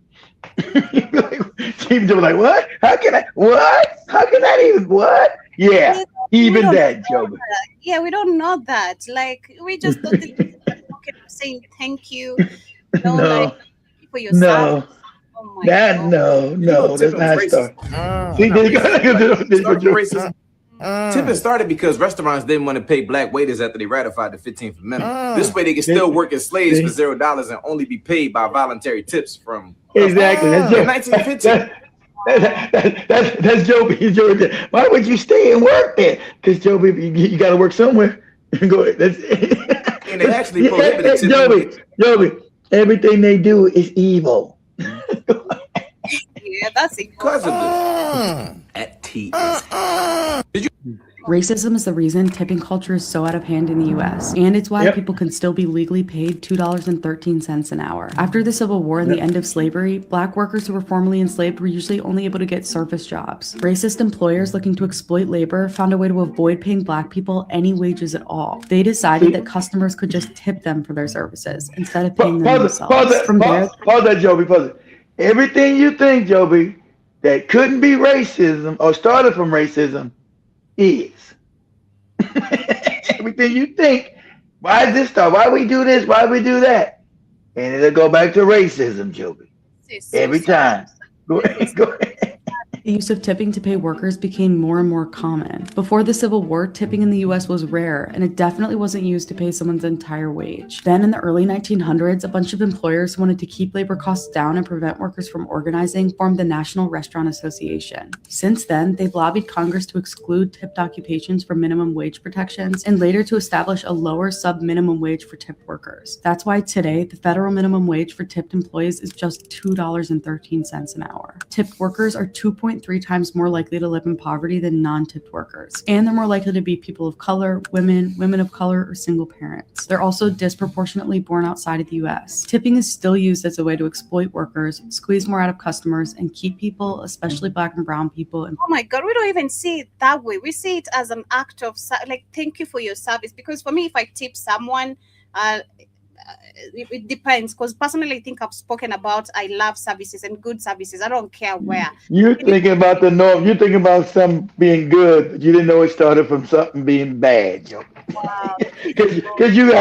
People like, what? How can I? What? How can that even? What? Yeah, even that, Joby. Yeah, we don't know that. We just don't think saying thank you. No. For yourself. Oh my God. No. That's not start. See, there you go. Racism. Tipping started because restaurants didn't want to pay black waiters after they ratified the 15th Amendment. This way they can still work as slaves for $0 and only be paid by voluntary tips from exactly. That's in 1915. That's Joby. Why would you stay and work there? Because Joby, you got to work somewhere. Go ahead. That's and they actually prohibited Joby, everything they do is evil. Yeah, that's because of this. At TS. Racism is the reason tipping culture is so out of hand in the US, and it's why people can still be legally paid $2.13 an hour. After the Civil War and the end of slavery, black workers who were formerly enslaved were usually only able to get service jobs. Racist employers looking to exploit labor found a way to avoid paying black people any wages at all. They decided that customers could just tip them for their services instead of paying them themselves. Pause that, Joby. Pause it. Everything you think, Joby, that couldn't be racism or started from racism is. Everything you think Why is this stuff? Why we do this? Why we do that? And it'll go back to racism, Joby. This is so Every sad. time. Go ahead. Go ahead. The use of tipping to pay workers became more and more common. Before the Civil War, tipping in the US was rare, and it definitely wasn't used to pay someone's entire wage. Then in the early 1900s, a bunch of employers who wanted to keep labor costs down and prevent workers from organizing formed the National Restaurant Association. Since then, they've lobbied Congress to exclude tipped occupations from minimum wage protections, and later to establish a lower sub-minimum wage for tipped workers. That's why today, the federal minimum wage for tipped employees is just $2.13 an hour. Tipped workers are 2.3 times more likely to live in poverty than non-tipped workers. And they're more likely to be people of color, women of color, or single parents. They're also disproportionately born outside of the US. Tipping is still used as a way to exploit workers, squeeze more out of customers, and keep people, especially Black and brown people. Oh my God, we don't even see it that way. We see it as an act of, like, thank you for your service. Because for me, if I tip someone, it depends, because personally I think I've spoken about I love services and good services. I don't care where. You're thinking about the norm. You're thinking about something being good, but you didn't know it started from something being bad, Joe. Wow. Because you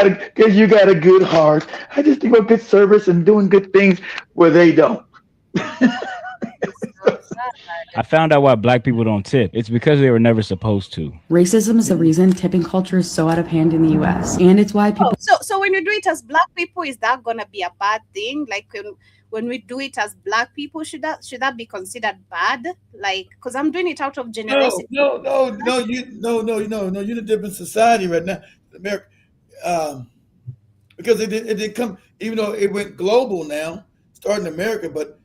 got a good heart. I just think about good service and doing good things where they don't. I found out why Black people don't tip. It's because they were never supposed to. Racism is the reason tipping culture is so out of hand in the US, and it's why people. So when you do it as Black people, is that gonna be a bad thing? Like when we do it as Black people, should that be considered bad? Like, because I'm doing it out of generosity. No. You're in a different society right now, America. Because it didn't come, even though it went global now, starting in America, but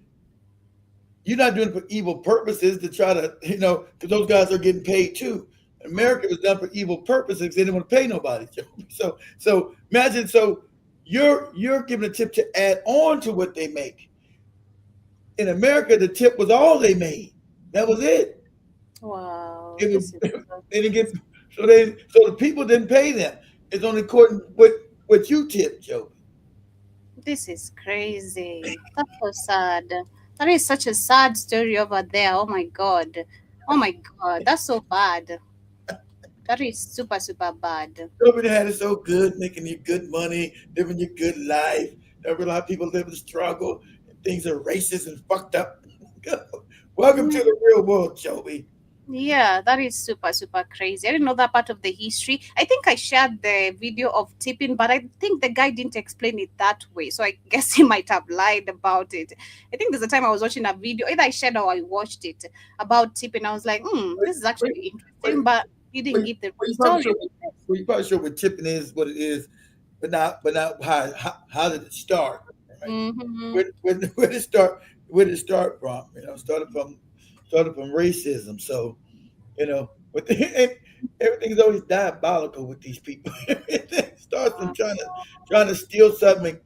you're not doing it for evil purposes to try to, because those guys are getting paid too. America was done for evil purposes because they didn't want to pay nobody. So imagine, you're giving a tip to add on to what they make. In America, the tip was all they made. That was it. Wow. They didn't get, so the people didn't pay them. It's only according what you tip, Joe. This is crazy. That's so sad. That is such a sad story over there. Oh my God. That's so bad. That is super, super bad. Nobody had it so good, making you good money, living your good life. There were a lot of people living the struggle, and things are racist and fucked up. Welcome to the real world, Joey. Yeah, that is super, super crazy. I didn't know that part of the history. I think I shared the video of tipping, but I think the guy didn't explain it that way. So I guess he might have lied about it. I think there's a time I was watching a video, either I shared or I watched it about tipping. I was like, this is actually interesting, but he didn't give the story. You're probably sure what tipping is, what it is, but not how did it start? Right? Mm-hmm. Where did it start? Where did it start from? Started from racism. So, but everything's always diabolical with these people. It starts from trying to steal something,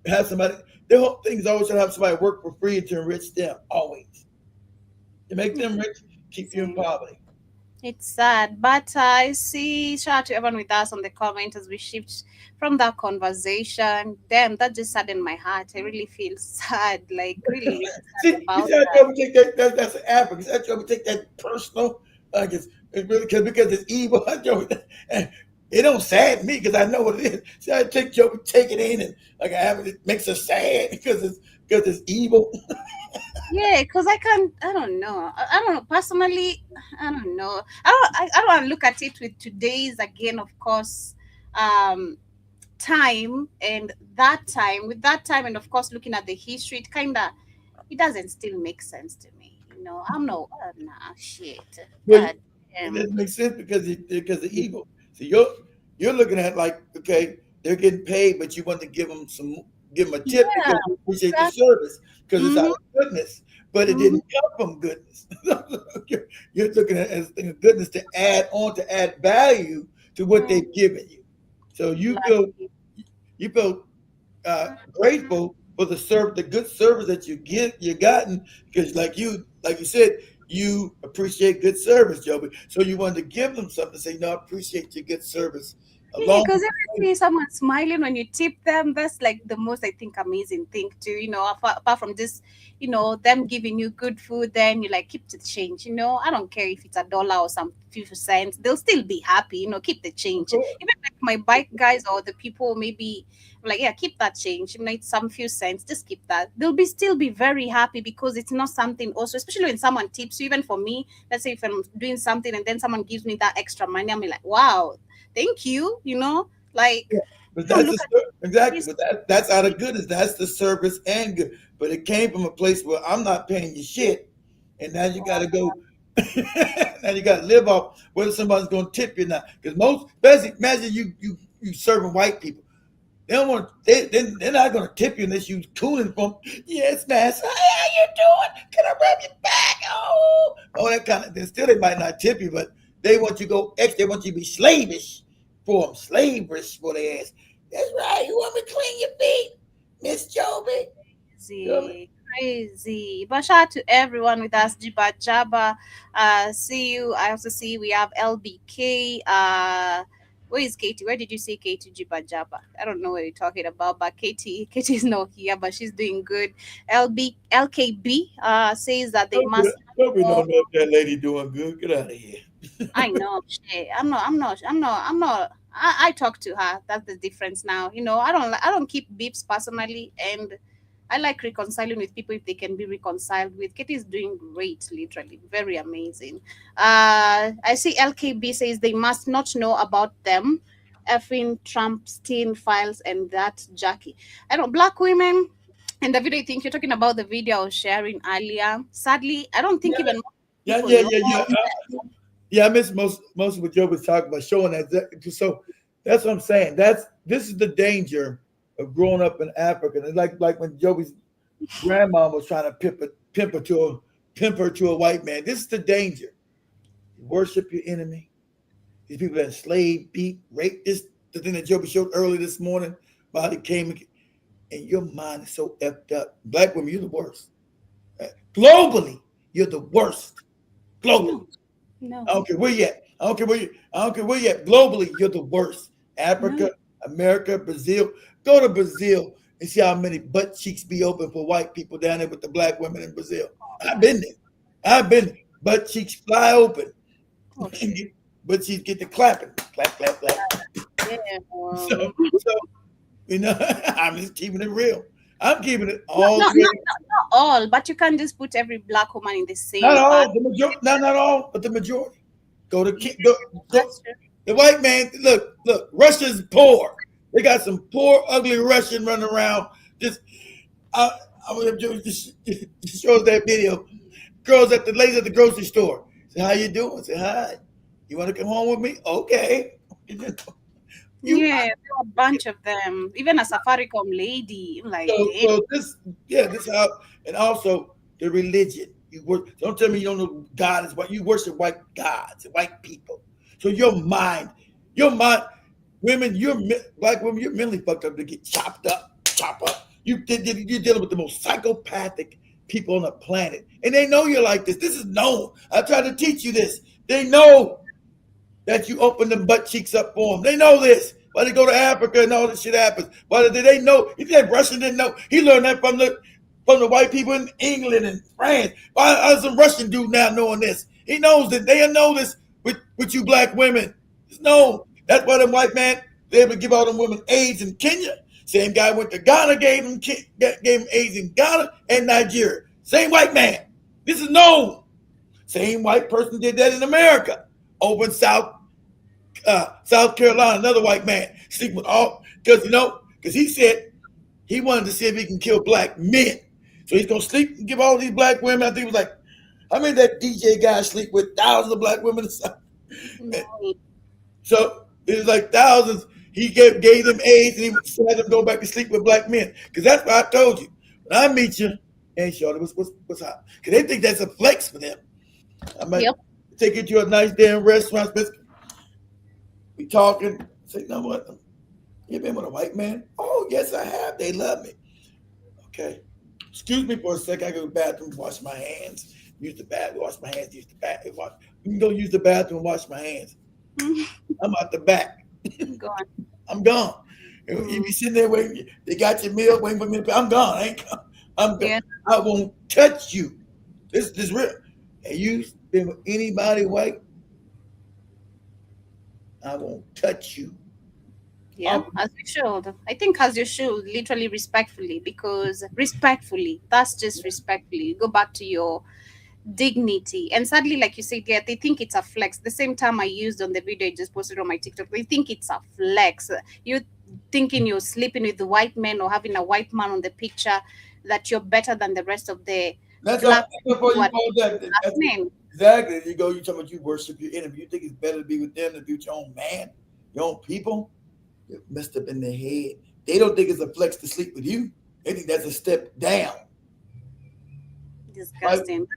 have somebody. Their whole thing is always trying to have somebody work for free to enrich them. Always, to make them rich, keep you in poverty. It's sad, but I see. Shout out to everyone with us on the comment as we shift from that conversation. Damn, that just saddened my heart. I really feel sad, like really sad about that. That's an African. That's why we take that personal. Like it's really because it's evil. It don't sadden me because I know what it is. So I take it in and like it makes us sad because it's evil. Yeah, because I don't know. I don't know. Personally, I don't know. I don't want to look at it with today's, again, of course, time and that time. With that time and, of course, looking at the history, it doesn't still make sense to me. I'm no, shit. Well, it doesn't make sense because of evil. So you're looking at like, okay, they're getting paid, but you want to give them a tip because you appreciate the service because it's out of goodness, but it didn't come from goodness. You're looking at it as a thing of goodness to add value to what they've given you. So you feel grateful for the good service that you gotten because like you said, you appreciate good service, Joby. So you wanted to give them something to say, no, I appreciate your good service Yeah, because every time someone smiling when you tip them, that's like the most, I think, amazing thing too. Apart from this, them giving you good food, then you like keep the change. I don't care if it's $1 or some few cents, they'll still be happy. Keep the change. Even like my bike guys or the people, maybe like, yeah, keep that change. Even it's some few cents, just keep that. They'll still be very happy because it's not something. Also, especially when someone tips you. Even for me, let's say if I'm doing something and then someone gives me that extra money, I'm like, wow, thank you, like But don't that's look exactly. But that's out of goodness. That's the service and good. But it came from a place where I'm not paying you shit, and now you got to go. Now you got to live off whether somebody's going to tip you now. Because most, especially imagine you serving white people. They don't want. They're not going to tip you unless you cooling from. Yes, master. Hey, how you doing? Can I rub your back? Oh, that kind of. Then still they might not tip you, but they want you to go extra. They want you to be slavish for them, slavish for their ass. That's right. You want me to clean your feet, Miss Joby? crazy. But shout out to everyone with us, Jiba Jaba. See you. I also see we have LBK. Where is Katie? Where did you see Katie Jiba Jaba? I don't know what you're talking about, but Katie's not here, but she's doing good. LKB says that they must. Don't be know that lady doing good. Get out of here. I know. Shit. I'm not. I talk to her. That's the difference now. I don't keep beefs personally, and I like reconciling with people if they can be reconciled with. Katie is doing great, literally, very amazing. I see LKB says they must not know about them, effing Trumpstein files and that Jackie. I don't black women. And the video, I think you're talking about the video I was sharing earlier. Sadly, I don't think even Yeah. people know. Yeah, I missed most of what Joe was talking about, showing that. So that's what I'm saying. This is the danger of growing up in Africa. And like when Joey's grandma was trying to pimp her to a white man. This is the danger. You worship your enemy. These people that enslaved, beat, raped. This the thing that Joey showed early this morning about how he came and your mind is so effed up. Black women, you're the worst. Globally, you're the worst. Globally. No. I don't care where you at. I don't care where you at. Globally, you're the worst. Africa, America, Brazil. Go to Brazil and see how many butt cheeks be open for white people down there with the black women in Brazil. I've been there. Butt cheeks fly open. Butt cheeks get to clapping. Clap, clap, clap. Yeah, So I'm just keeping it real. I'm keeping it all. Not all, but you can't just put every black woman in the same. Not all, not all, but the majority. Go. The white man. Look. Russia's poor. They got some poor, ugly Russian running around. I'm gonna just show us that video. Ladies at the grocery store. Say, how you doing? Say, hi. You want to come home with me? Okay. Yeah, there are a bunch of them. Even a Safaricom lady, like this how, and also the religion. Don't tell me you don't know God is what you worship white gods, white people. So your mind, women, black women, you're mentally fucked up to get chop up. You're dealing with the most psychopathic people on the planet, and they know you're like this. This is known. I tried to teach you this. They know that you open them butt cheeks up for them. They know this. Why they go to Africa and all this shit happens? Why did they know? He said Russian didn't know. He learned that from the white people in England and France. Why some Russian dude now knowing this? He knows that they know this with you black women. It's known. That's why them white man, they able to give all them women AIDS in Kenya. Same guy went to Ghana, gave him AIDS in Ghana and Nigeria. Same white man. This is known. Same white person did that in America. Over in South Carolina, another white man sleeping with all because he said he wanted to see if he can kill black men. So he's gonna sleep and give all these black women. I think it was like, how many that DJ guy sleep with thousands of black women? So it was like thousands. He gave them AIDS and he had them go back to sleep with black men. Because that's what I told you. When I meet you, hey shorty, what's hot? Because they think that's a flex for them. I might take you to a nice damn restaurant. We talking. Say, you know what? You been with a white man? Oh, yes, I have. They love me. Okay. Excuse me for a second. I go to the bathroom, wash my hands. Use the bathroom, wash my hands. Use the bathroom. You can go use the bathroom, wash my hands. I'm out the back. Go on. I'm gone. You be sitting there waiting. They got your meal waiting for me to pay. I'm gone. I ain't. I'm gone. Yeah. I won't touch you. This real. And you been with anybody white? I won't touch you. Yeah, as you should. I think as you should, literally respectfully, because respectfully, that's just respectfully. Go back to your dignity. And sadly, like you said, yeah, they think it's a flex. The same time I used on the video I just posted on my TikTok, they think it's a flex. You thinking you're sleeping with the white men or having a white man on the picture, that you're better than the rest of the That's black all. Before you what call that, black men. exactly. You go. You talking about you worship your enemy. You think it's better to be with them than be with your own man, your own people? You're messed up in the head. They don't think it's a flex to sleep with you. They think that's a step down. Disgusting.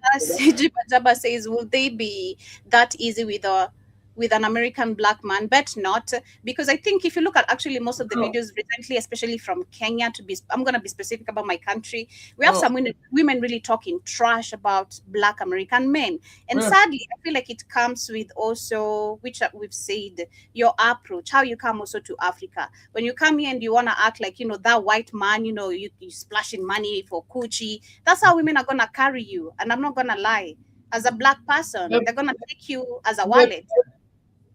Jabba says, will they be that easy with an American black man? Bet not, because I think if you look at actually most of the videos recently, especially from Kenya, I'm gonna be specific about my country, we have some women really talking trash about black American men, and sadly, I feel like it comes with also, which we've said, your approach, how you come also to Africa. When you come here and you wanna act like that white man, you splashing money for coochie. That's how women are gonna carry you, and I'm not gonna lie. As a black person, they're gonna take you as a wallet.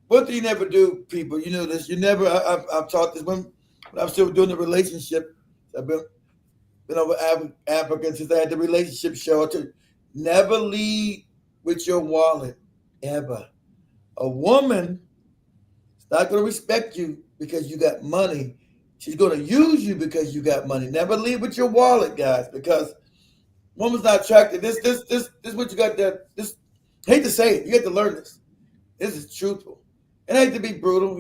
What do you never do, people? You know this. You never. I've taught this when I'm still doing the relationship. I've been over African since I had the relationship show. To never lead with your wallet, ever. A woman is not going to respect you because you got money. She's going to use you because you got money. Never lead with your wallet, guys, because woman's not attracted. This is what you got there. This, hate to say it, you have to learn this. This is truthful. It ain't to be brutal.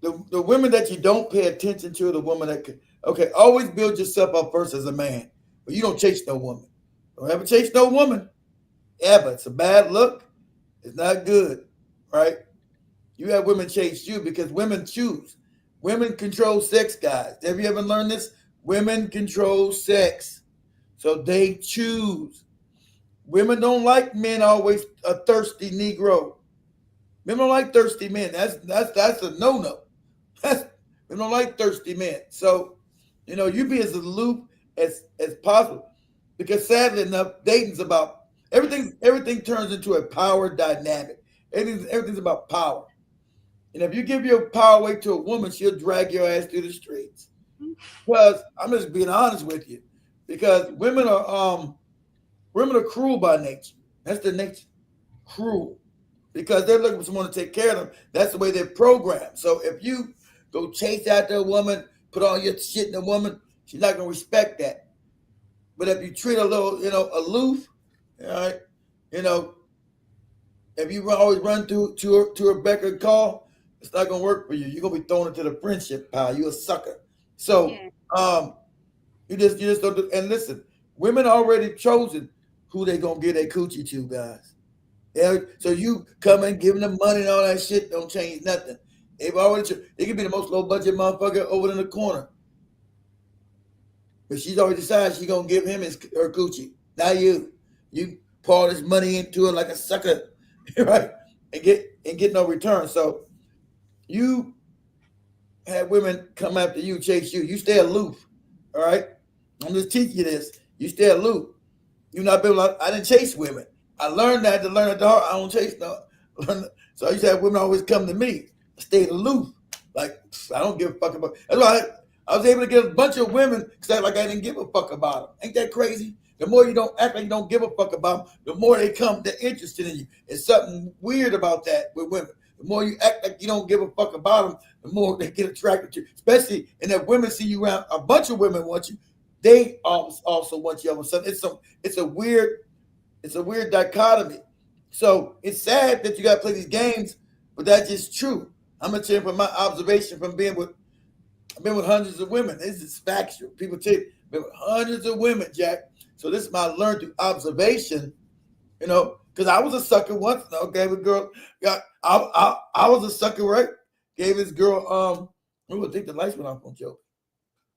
The women that you don't pay attention to, the woman that always build yourself up first as a man. But you don't chase no woman. Don't ever chase no woman. Ever. It's a bad look. It's not good. Right? You have women chase you because women choose. Women control sex, guys. Have you ever learned this? Women control sex. So they choose. Women don't like men always a thirsty Negro. Men don't like thirsty men. That's a no-no. We don't like thirsty men. So, you be as aloof as possible. Because sadly enough, dating's about everything turns into a power dynamic. Everything's about power. And if you give your power away to a woman, she'll drag your ass through the streets. Because I'm just being honest with you. Because women are cruel by nature. That's their nature. Cruel. Because they're looking for someone to take care of them. That's the way they're programmed. So if you go chase after a woman, put all your shit in a woman, she's not going to respect that. But if you treat her a little, aloof, all right, if you always run to her beck and call, it's not going to work for you. You're going to be thrown into the friendship pile. You're a sucker. So you just don't do. And listen, women already chosen who they going to give their coochie to, guys. Yeah, so you come and give them money and all that shit don't change nothing. They've already they could be the most low budget motherfucker over in the corner, but she's already decided she's gonna give him her coochie. Not you. You pour this money into it like a sucker, right? And get no return. So you have women come after you, chase you. You stay aloof. All right. I'm just teaching you this. You stay aloof. You not been like I didn't chase women. I learned that to learn at the heart. I don't chase no. So I used to have women always come to me. I stayed aloof. Like, I don't give a fuck about. That's why I was able to get a bunch of women because I didn't give a fuck about them. Ain't that crazy? The more you don't act like you don't give a fuck about them, the more they come, they're interested in you. It's something weird about that with women. The more you act like you don't give a fuck about them, the more they get attracted to you. Especially, and if women see you around, a bunch of women want you, they also want you all of a sudden. It's a weird dichotomy. So it's sad that you got to play these games, but that's just true. I'm gonna tell you from my observation from I've been with hundreds of women. This is factual. People tell you, I've been with hundreds of women, Jack. So this is my learned through observation, because I was a sucker once. Gave a girl, I was a sucker, right? Gave this girl, I think the lights went off on Joe.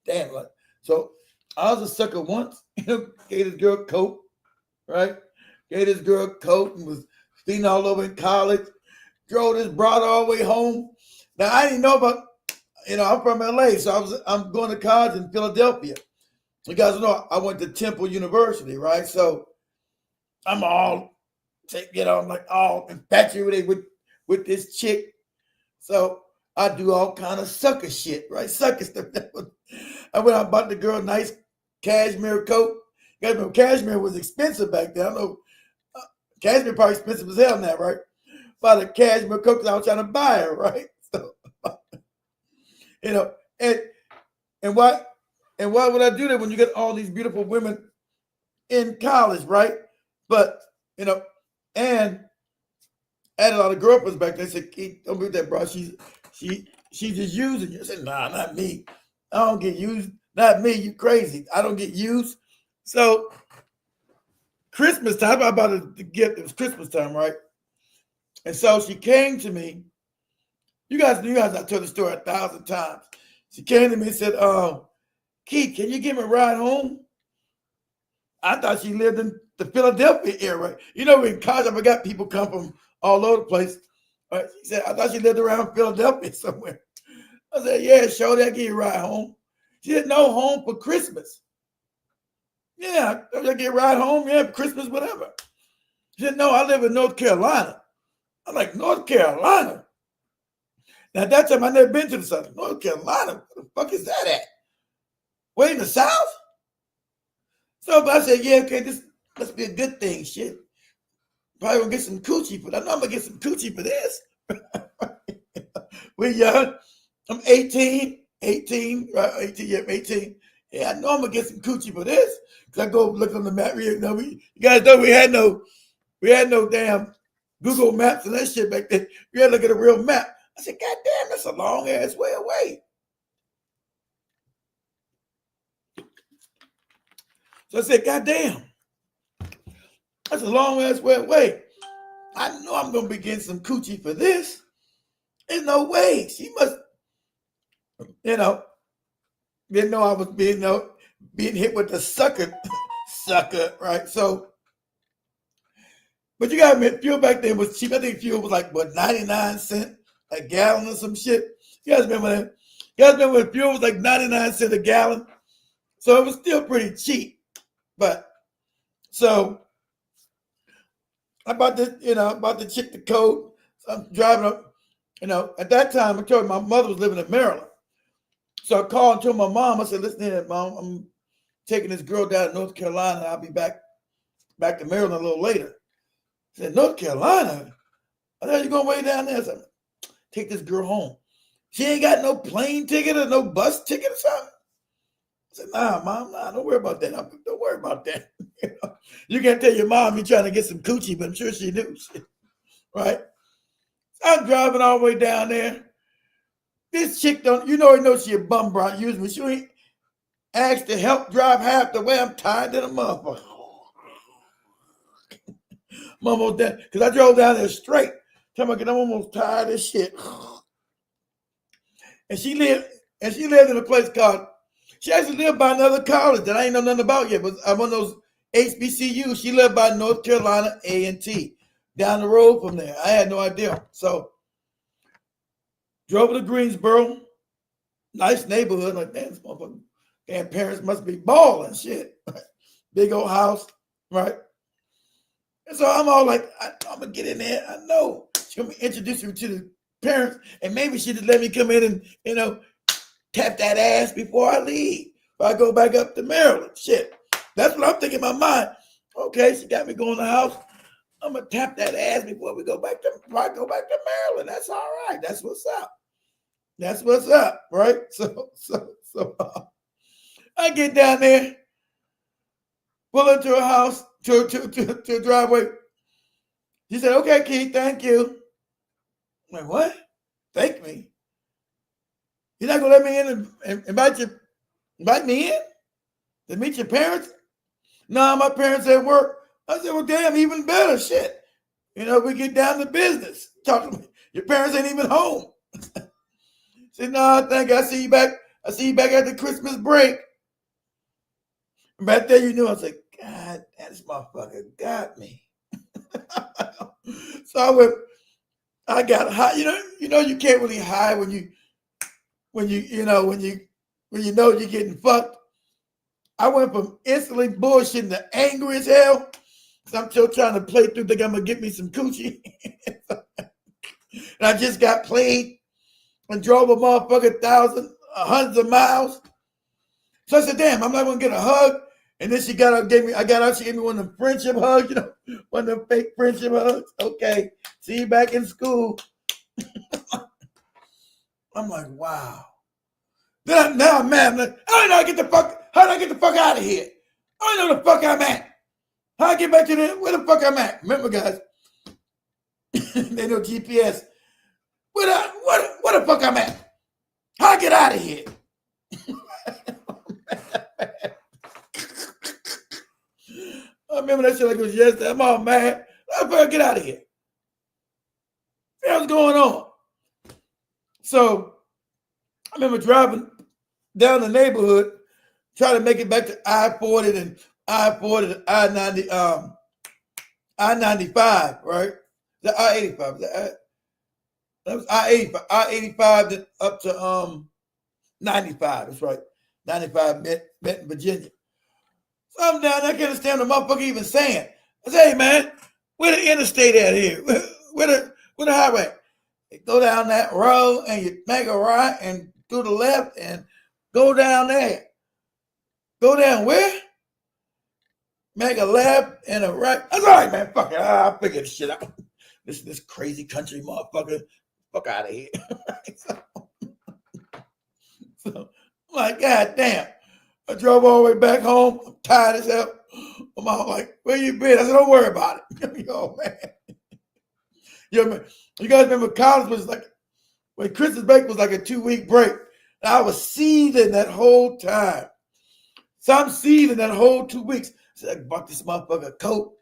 Damn, like, so I was a sucker once. Gave this girl coat, right? Gave this girl coat and was feeding all over in college. Drove this broad all the way home. Now I didn't know about, I'm from LA, so I'm going to college in Philadelphia. You guys know I went to Temple University, right? So I'm all, I'm like all infatuated with this chick. So I do all kind of sucker shit, right? Sucker stuff. I went out and bought the girl a nice cashmere coat. You guys know cashmere was expensive back then. I know cashmere probably expensive as hell now, right? Bought a cashmere coat because I was trying to buy her, right? So, and why would I do that when you get all these beautiful women in college, right? But and I had a lot of girlfriends back then. They said, "Keith, don't be that, bro. She's just using you." I said, "Nah, not me. I don't get used. Not me. You crazy. I don't get used." So Christmas time, I bought the gift. It was Christmas time, right? And so she came to me. You guys, I told the story 1,000 times. She came to me and said, "Keith, can you give me a ride home?" I thought she lived in the Philadelphia area. In college, I forgot people come from all over the place. She said, I thought she lived around Philadelphia somewhere. I said, yeah, sure, they'll give you a ride home. She said, no, home for Christmas. Yeah, they'll get a ride home, yeah, for Christmas, whatever. She said, no, I live in North Carolina. I'm like, North Carolina? Now, at that time, I never been to the South. North Carolina? What the fuck is that at? Way in the South? So I said, yeah, okay, this must be a good thing, shit. Probably gonna get some coochie for that. I know I'm gonna get some coochie for this. We're young. I'm 18, right? 18, yeah, I'm 18. Yeah, I know I'm gonna get some coochie for this. Cause I go look on the map. You guys know we had no damn Google Maps and that shit back then. We had to look at a real map. I said, God damn, that's a long ass way away. So I said, God damn, that's a long ass way away. I know I'm gonna be getting some coochie for this. There's no way. She must, didn't know I was being hit with the sucker, right? So, but you gotta admit, fuel back then was cheap. I think fuel was like, 99 cents a gallon or some shit. You guys remember that? You guys remember when fuel was like 99 cents a gallon? So it was still pretty cheap. But, so, I bought the chick the coat. So I'm driving up. At that time, I told you my mother was living in Maryland. So I called and told my mom, I said, listen here, Mom, I'm taking this girl down to North Carolina, and I'll be back to Maryland a little later. I said, North Carolina? I thought you going way down there. I said, take this girl home. She ain't got no plane ticket or no bus ticket or something. I said, nah, Mom, don't worry about that. Don't worry about that. You can't tell your mom you're trying to get some coochie, but I'm sure she knew. Right? I'm driving all the way down there. This chick she a bum brat usually. She ain't asked to help drive half the way. I'm tired to the motherfucker. I'm almost done. Because I drove down there straight. I'm almost tired of shit. And she lived in a place called, she actually lived by another college that I ain't know nothing about yet, but I'm one of those HBCUs. She lived by North Carolina A&T, down the road from there. I had no idea. So, drove to Greensboro. Nice neighborhood. Like, damn, this motherfucker. Damn, parents must be balling shit. Big old house, right? And so I'm all like, I'm going to get in there. I know. She's going to introduce me to the parents, and maybe she just let me come in and, tap that ass before I leave. Before I go back up to Maryland. Shit. That's what I'm thinking in my mind. Okay, she got me going to the house. I'm going to tap that ass before I go back to Maryland. That's all right. That's what's up. That's what's up, right? So I get down there, pull into a house, to a driveway. She said, okay, Keith, thank you. I'm like, what? Thank me? You're not going to let me in and invite me in to meet your parents? No, my parents at work. I said, well, damn, even better, shit. We get down to business. Talk to me. Your parents ain't even home. Said, no, thank you. I see you back at the Christmas break. And back there, I was like, God, this motherfucker got me. So I got high. You know you can't really hide when you know you're getting fucked. I went from instantly bullshitting to angry as hell. So I'm still trying to play through, think I'm gonna get me some coochie. And I just got played and drove a motherfucker hundreds of miles. So I said, damn, I'm not gonna get a hug. And then she got up, she gave me one of them friendship hugs, one of them fake friendship hugs. Okay, see you back in school. I'm like, wow. Now I'm mad. I'm like, how did I get the fuck out of here? I don't know the fuck I'm at. How I get back to where the fuck I'm at? Remember, guys, they know GPS. Where the fuck I'm at? How I get out of here? I remember that shit like it was yesterday. I'm all mad. How the fuck I get out of here? What's going on? So I remember driving down the neighborhood, trying to make it back to I-40 and I-40 to I-90, I-95, right? The I-85. That was I-85. I-85 up to 95. That's right. 95 Benton, Virginia. So I'm down there, I can't understand the motherfucker even saying. I say, hey man, where the interstate at here? Where the highway? You go down that road and you make a right and do the left and go down there. Go down where? Make a left and a right. That's all right, man. Fuck it. I'll figure this shit out. This crazy country motherfucker. Fuck out of here. So I'm like, God damn. I drove all the way back home. I'm tired as hell. My mom like, where you been? I said, don't worry about it. Yo, man. Yo, man. You guys remember college was like, when Christmas break was like a 2-week break. And I was seething that whole time. So I'm seething that whole 2 weeks. I said, I bought this motherfucker a coat.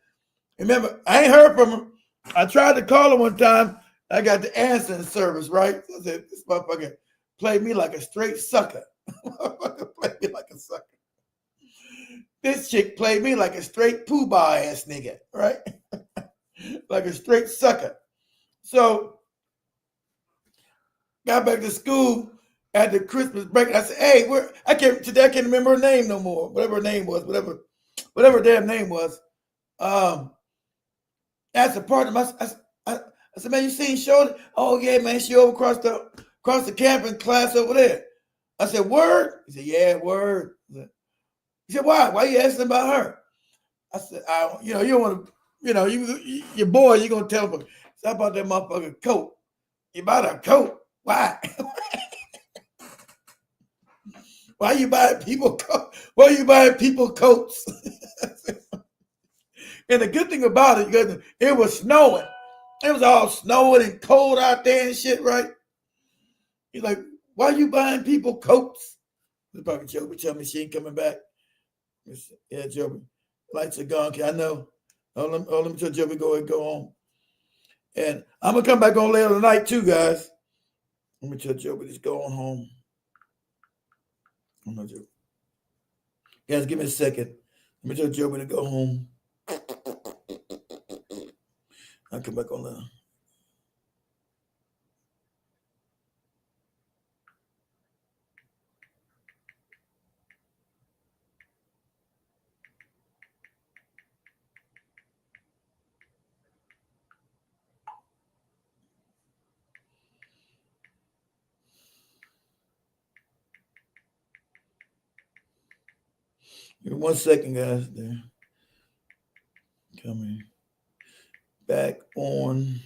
Remember, I ain't heard from him. I tried to call him one time. I got the answering service, right? So I said, this motherfucker played me like a straight sucker. Played me like a sucker. This chick played me like a straight poobah ass nigga, right? Like a straight sucker. So got back to school at the Christmas break. And I said, hey, I can't remember her name no more. Whatever her name was, whatever her damn name was. That's a part of my. I said, man, you seen Shorty? Oh yeah, man, she over across the camping class over there. I said, word? He said, yeah, word. He said, why? Why you asking about her? I said, you don't want to, your boy, you're gonna tell him. How about that motherfucking coat? You bought a coat? Why? Why you buying people coats? And the good thing about it, because it was snowing. It was all snowing and cold out there and shit, right? He's like, why you buying people coats? The probably Joby tell me she ain't coming back. Yeah, Joby. Lights are gone. I know. Let me tell Joby go home. And I'm gonna come back on later tonight too, guys. Let me tell Joby he's going home. I'm not joking. Guys, give me a second. Let me tell Joby to go home. I'll come back on later. Give me 1 second, guys. There. Coming back on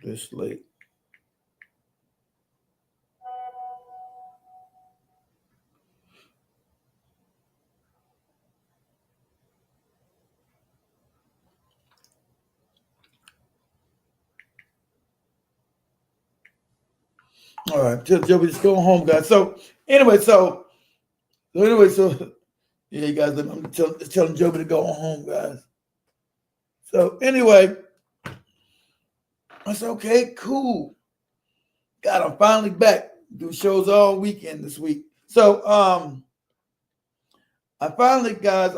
this late. All right, tell Joby just go home, guys. So anyway, yeah, you guys, I'm telling Joby to go home, guys. So anyway, I said, okay, cool. God, I'm finally back. Do shows all weekend this week. So I finally, because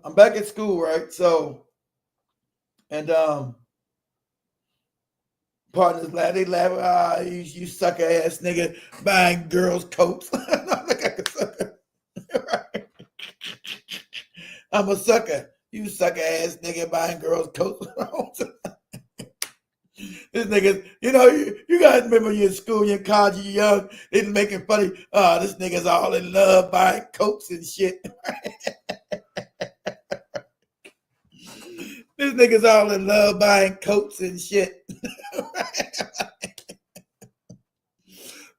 I'm back at school, right? So And partners laugh. They laugh. Ah, you sucker ass nigga buying girls' coats. I'm a sucker. You sucker ass nigga buying girls' coats. This nigga, you guys remember you're in school, you're in college, you're young, they making funny. This nigga's all in love buying coats and shit. This nigga's all in love buying coats and shit.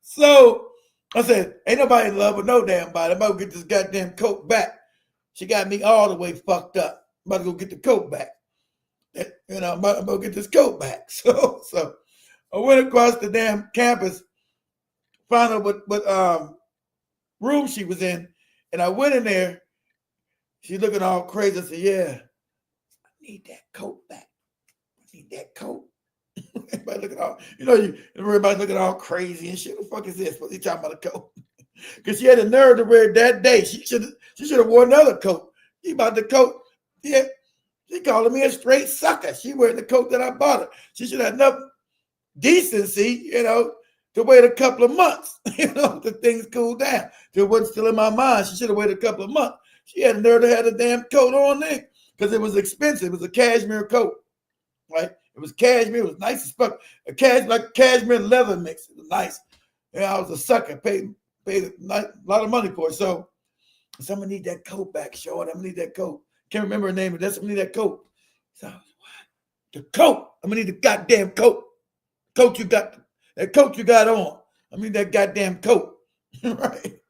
So I said, ain't nobody in love with no damn body. I'm about to get this goddamn coat back. She got me all the way fucked up. I'm about to go get the coat back. I'm about to get this coat back. So I went across the damn campus, found out what room she was in, and I went in there. She's looking all crazy. I said, yeah, I need that coat back. I need that coat. Everybody looking all, everybody looking all crazy and shit. What the fuck is this? What are you talking about a coat? Because she had the nerve to wear it that day. She should have worn another coat. She about the coat. Yeah, she calling me a straight sucker. She wearing the coat that I bought her. She should have enough decency, to wait a couple of months, till things cool down. Till it wasn't still in my mind. She should have waited a couple of months. She had the nerve to have the damn coat on there because it was expensive. It was a cashmere coat, right? It was cashmere. It was nice as fuck. Like a cashmere leather mix. It was nice. I was a sucker. Paid a lot of money for it. So someone need that coat back, short. I'm gonna need that coat. Can't remember her name, but that's somebody need that coat. So what? The coat. I'm gonna need the goddamn coat. Coat you got. That coat you got on. I mean that goddamn coat. Right?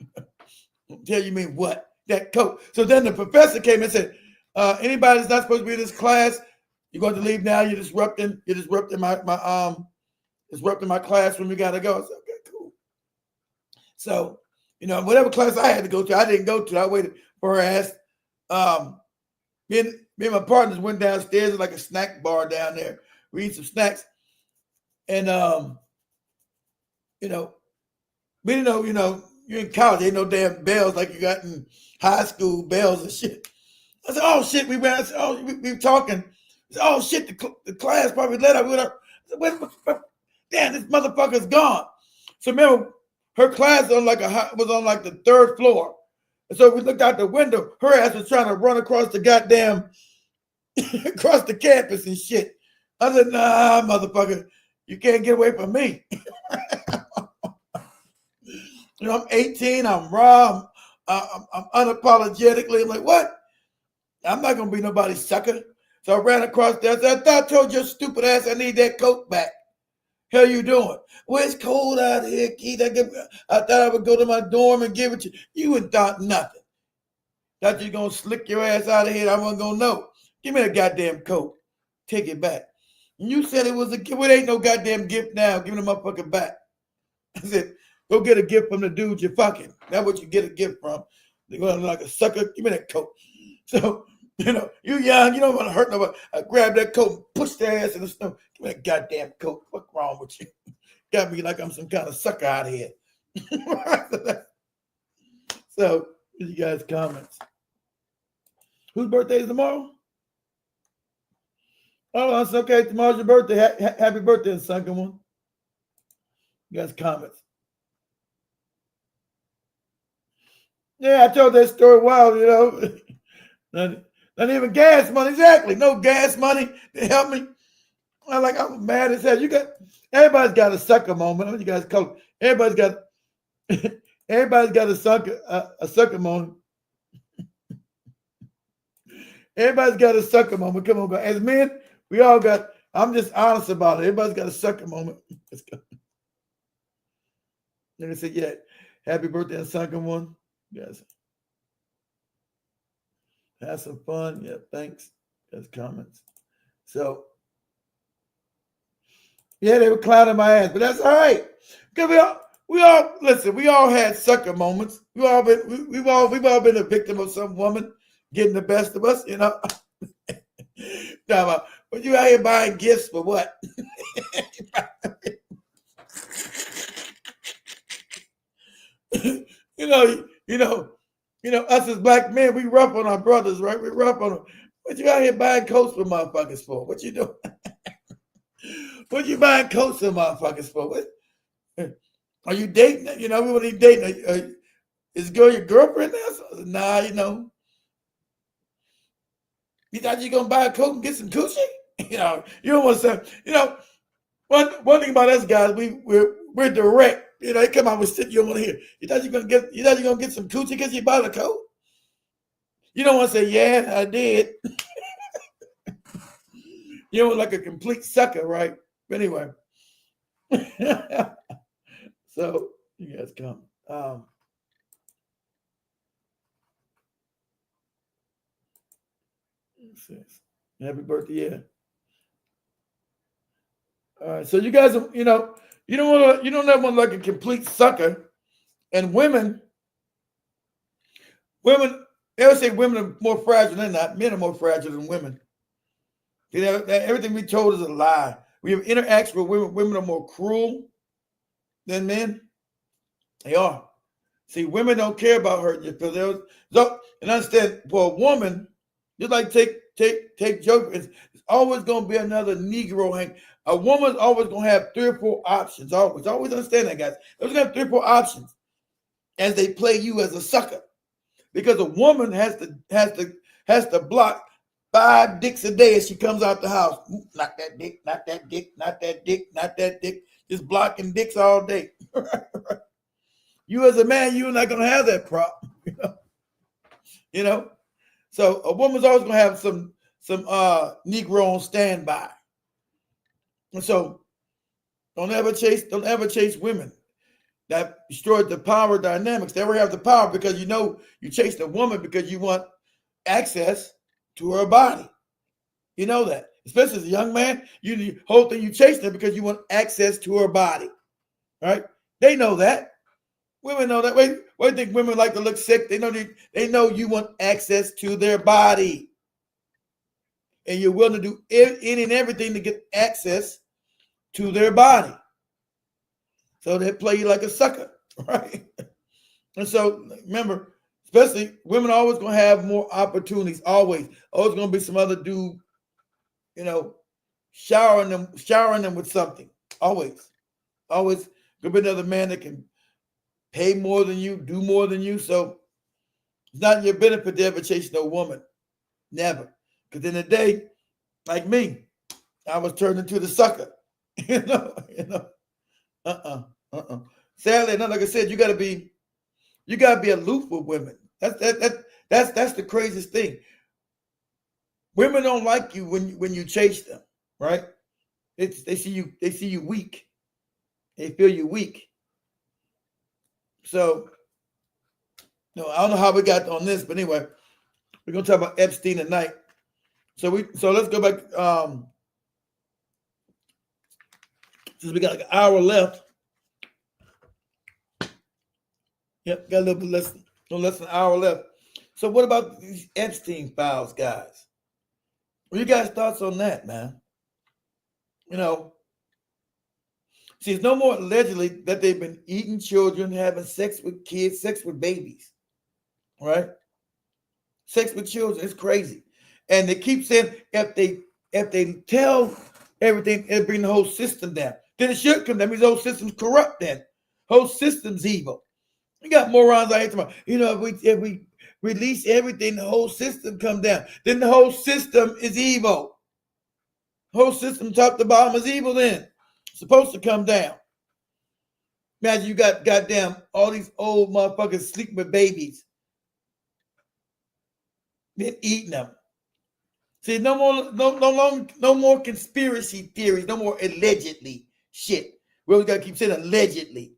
Tell you mean what? That coat. So then the professor came and said, anybody that's not supposed to be in this class, you're going to leave now. You're disrupting my classroom. You gotta go. I said, okay, cool. So, whatever class I had to go to, I didn't go to. I waited for her ass. Me and my partners went downstairs. There's like a snack bar down there. We eat some snacks. And we didn't know, you're in college, ain't no damn bells like you got in high school, bells and shit. I said, oh shit, we ran. I said, oh, we were talking. I said, oh shit, the class probably let up. I said, wait, damn, this motherfucker's gone. So remember, her class was on like the third floor. And so we looked out the window. Her ass was trying to run across the goddamn, across the campus and shit. I said, nah, motherfucker, you can't get away from me. I'm 18, I'm raw, I'm unapologetically, I'm like, what? I'm not going to be nobody's sucker. So I ran across there. I said, I told your stupid ass I need that coat back. Hell you doing? Well, it's cold out here, Keith. I thought I would go to my dorm and give it to you. You ain't thought nothing. Thought you going to slick your ass out of here. I wasn't going to know. Give me that goddamn coat. Take it back. And you said it was a gift. Well, it ain't no goddamn gift now. Give me the motherfucker back. I said, go get a gift from the dude you're fucking. That's what you get a gift from. They're going like a sucker. Give me that coat. So, you young, you don't want to hurt nobody. I grabbed that coat and pushed their ass in the snow. Give me that goddamn coat. What's wrong with you? Got me like I'm some kind of sucker out of here. So, you guys' comments. Whose birthday is tomorrow? Oh, that's okay. Tomorrow's your birthday. Happy birthday, second one. You guys' comments. Yeah, I told that story a while, Not even gas money. Exactly. No gas money to help me. I was mad as hell. Everybody's got a sucker moment. What you guys call it? Everybody's got a sucker moment. Everybody's got a sucker moment. Come on, guys. As men, we all got, I'm just honest about it. Everybody's got a sucker moment. Let's go. Then they say, yeah, happy birthday and second one. Yes. Have some fun. Yeah, thanks. That's comments. So, yeah, they were clowning my ass, but that's all right. Because we all had sucker moments. We've all been a victim of some woman getting the best of us, But you out here buying gifts for what? Us as black men, we rough on our brothers, right? We rough on them. What you out here buying coats for motherfuckers for? What you doing? What you buying coats for motherfuckers for? What? Are you dating? You know, we want to dating. Is girl your girlfriend now? Nah, you know. You thought you gonna buy a coat and get some coochie? You know, you don't want to say. You know, one thing about us guys, we're direct. You know, they come out with shit you don't want to hear. You thought you're gonna get some coochie because you bought a coat? You don't want to say, yeah, I did. You know, like a complete sucker, right? But anyway. So you guys come. Happy birthday, yeah. All right, so you guys, you know, you don't have one like a complete sucker. And women, they always say women are more fragile than not. Men are more fragile than women. You know, everything we told is a lie. We have interactions with women. Women are more cruel than men. They are. See, women don't care about hurting you because and understand for a woman, just like take joke, it's always gonna be another Negro hang. A woman's always gonna have 3 or 4 options. Always understand that, guys. They're gonna have 3 or 4 options as they play you as a sucker. Because a woman has to block 5 dicks a day as she comes out the house. Not that dick, not that dick, not that dick, not that dick. Just blocking dicks all day. You as a man, you're not gonna have that problem. You know? So a woman's always gonna have some Negro on standby. And so don't ever chase women. That destroyed the power dynamics. They ever have the power because you chase the woman because you want access to her body. You know that. Especially as a young man, the whole thing you chase them because you want access to her body. Right? They know that. Women know that. Why do you think women like to look sick? They know you want access to their body. And you're willing to do any and everything to get access to their body. So they play you like a sucker, right? And so remember, especially women are always gonna have more opportunities, always gonna be some other dude, you know, showering them with something. Always gonna be another man that can pay more than you, do more than you. So it's not in your benefit to ever chase no woman. Never. Because in the day, like me, I was turned into the sucker. you know. Sadly, like I said, you gotta be aloof with women. That's the craziest thing. Women don't like you when you chase them, right? They see you weak. They feel you weak. So, I don't know how we got on this, but anyway, we're gonna talk about Epstein tonight. So let's go back. Since we got like an hour left. Yep, got a little bit less than an hour left. So what about these Epstein files, guys? What are you guys' thoughts on that, man? See, it's no more allegedly that they've been eating children, having sex with kids, sex with babies, right? Sex with children, it's crazy. And they keep saying if they tell everything, it'll bring the whole system down. Then it should come down. That means the whole system's corrupt then. Whole system's evil. You got morons out here tomorrow. If we release everything, the whole system come down. Then the whole system is evil. Whole system top to bottom is evil then. It's supposed to come down. Imagine you got goddamn all these old motherfuckers sleeping with babies. Then eating them. See, no more conspiracy theories, no more allegedly shit. We always gotta keep saying allegedly.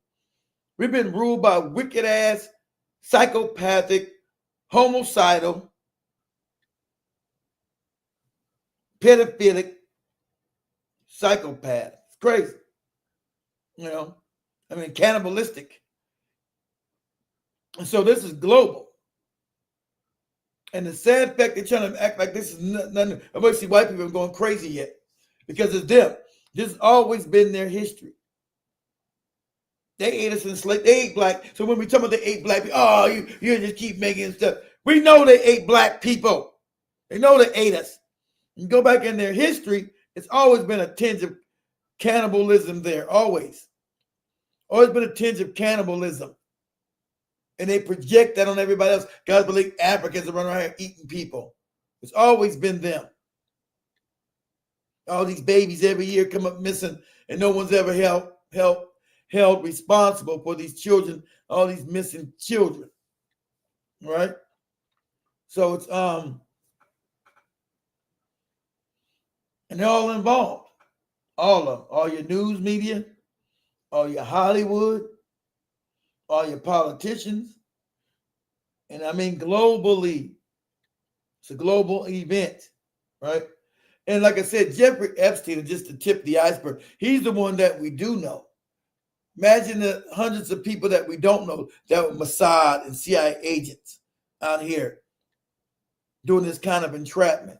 We've been ruled by wicked ass, psychopathic, homicidal, pedophilic psychopath. It's crazy. Cannibalistic. And so this is global. And the sad fact they're trying to act like this is nothing. I might see white people going crazy yet because it's them. This has always been their history. They ate us in slavery. They ate black. So when we talk about they ate black people, you just keep making stuff. We know they ate black people. They know they ate us. You go back in their history, it's always been a tinge of cannibalism there, always. Always been a tinge of cannibalism. And they project that on everybody else. Guys believe Africans are running around here eating people. It's always been them. All these babies every year come up missing, and no one's ever held responsible for these children, all these missing children. Right? So it's and they're all involved. All of them. All your news media, all your Hollywood, all your politicians. And I mean globally. It's a global event, right? And like I said, Jeffrey Epstein is just the tip of the iceberg. He's the one that we do know. Imagine the hundreds of people that we don't know that were Mossad and CIA agents out here doing this kind of entrapment.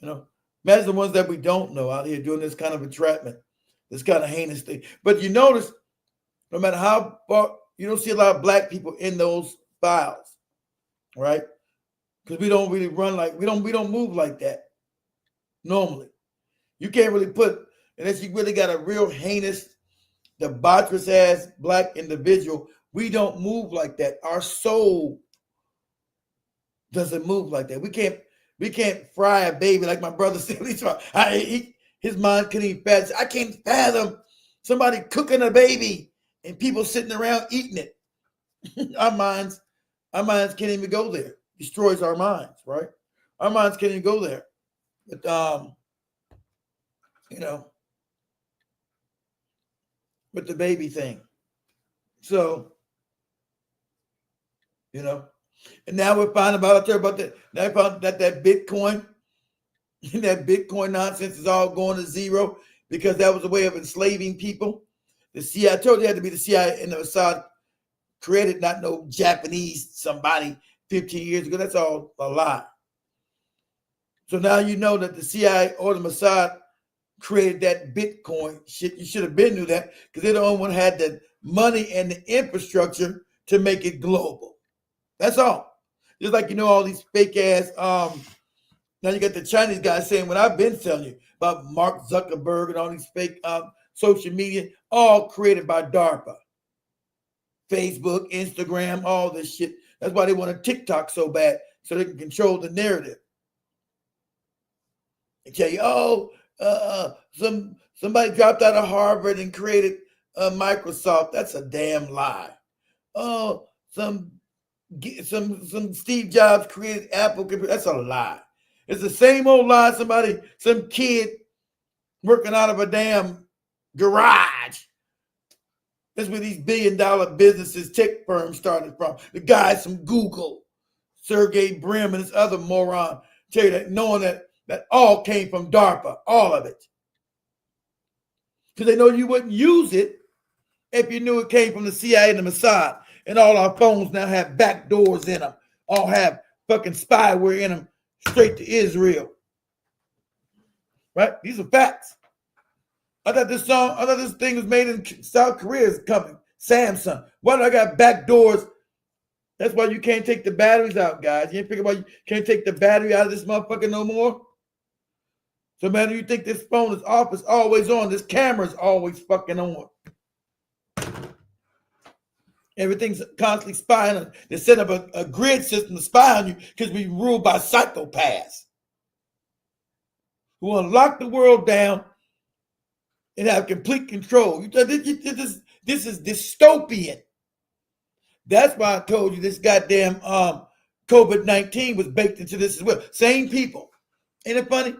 You know, imagine the ones that we don't know out here doing this kind of entrapment, this kind of heinous thing. But you notice, no matter how far, you don't see a lot of black people in those files, right? Because we don't really run like we don't move like that normally. You can't really put, unless you really got a real heinous, debaucherous ass black individual. We don't move like that. Our soul doesn't move like that. We can't fry a baby like my brother said. His mind couldn't even fathom. I can't fathom somebody cooking a baby and people sitting around eating it. Our minds can't even go there. Destroys our minds, right? Our minds can't even go there. But with the baby thing. So, and now we're finding about that. Now we found that Bitcoin, that Bitcoin nonsense is all going to zero because that was a way of enslaving people. The CIA, I told you it had to be the CIA and the Mossad created, not no Japanese somebody 15 years ago. That's all a lie. So now you know that the CIA or the Mossad created that Bitcoin shit. You should have been knew that because they're the only one who had the money and the infrastructure to make it global. That's all. Just like all these fake ass. Now you got the Chinese guys saying what I've been telling you about Mark Zuckerberg and all these fake social media, all created by DARPA. Facebook, Instagram, all this shit. That's why they want a TikTok so bad, so they can control the narrative. They tell you, somebody dropped out of Harvard and created Microsoft. That's a damn lie. Oh, some Steve Jobs created Apple. That's a lie. It's the same old lie. Some kid working out of a damn garage. That's where these billion-dollar businesses, tech firms started from. The guys from Google, Sergey Brin and this other moron, tell you that knowing that all came from DARPA, all of it. Because they know you wouldn't use it if you knew it came from the CIA and the Mossad. And all our phones now have back doors in them. All have fucking spyware in them straight to Israel. Right? These are facts. I thought this thing was made in South Korea's company, Samsung. Why do I got back doors? That's why you can't take the batteries out, guys. You ain't figure about you can't take the battery out of this motherfucker no more. So, man, you think this phone is off, it's always on. This camera's always fucking on. Everything's constantly spying on. They set up a grid system to spy on you because we ruled by psychopaths who want to lock the world down and have complete control. This is dystopian. That's why I told you this goddamn COVID-19 was baked into this as well. Same people. Ain't it funny?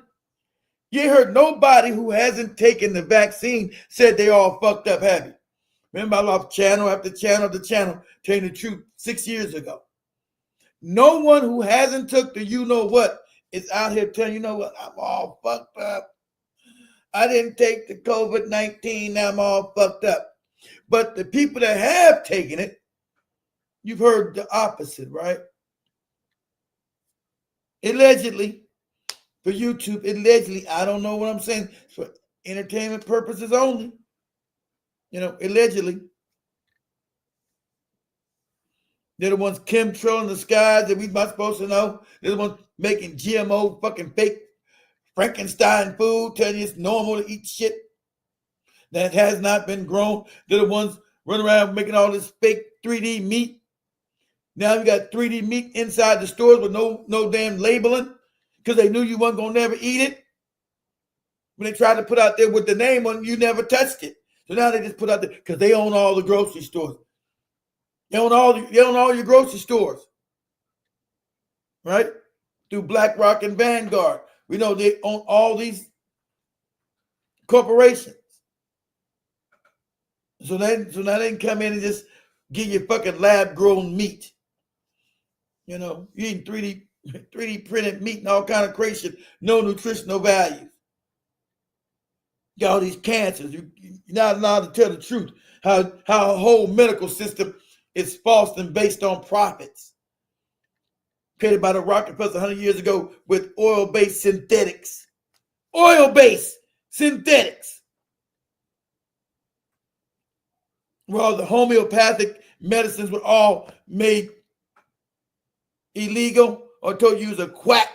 You ain't heard nobody who hasn't taken the vaccine said they all fucked up, have you? Remember, I lost channel after channel after channel telling the truth 6 years ago. No one who hasn't took the you-know-what is out here telling you know what, I'm all fucked up. I didn't take the COVID-19, now I'm all fucked up. But the people that have taken it, you've heard the opposite, right? Allegedly, for YouTube, allegedly, I don't know what I'm saying, for entertainment purposes only. Allegedly. They're the ones chemtrailing the skies that we're not supposed to know. They're the ones making GMO fucking fake Frankenstein food, telling you it's normal to eat shit that has not been grown. They're the ones running around making all this fake 3D meat. Now you got 3D meat inside the stores with no damn labeling because they knew you weren't going to never eat it. When they tried to put out there with the name on, you never touched it. So now they just put out there because they own all the grocery stores. They own all your grocery stores, right? Through BlackRock and Vanguard. We know they own all these corporations. So now they can come in and just give you fucking lab-grown meat. You know, you eating 3D printed meat and all kind of crazy shit, no nutritional value. You got all these cancers. You're not allowed to tell the truth. How a whole medical system is false and based on profits. Created by the Rockefellers 100 years ago with oil-based synthetics. Oil-based synthetics. Well, the homeopathic medicines were all made illegal or told you was a quack.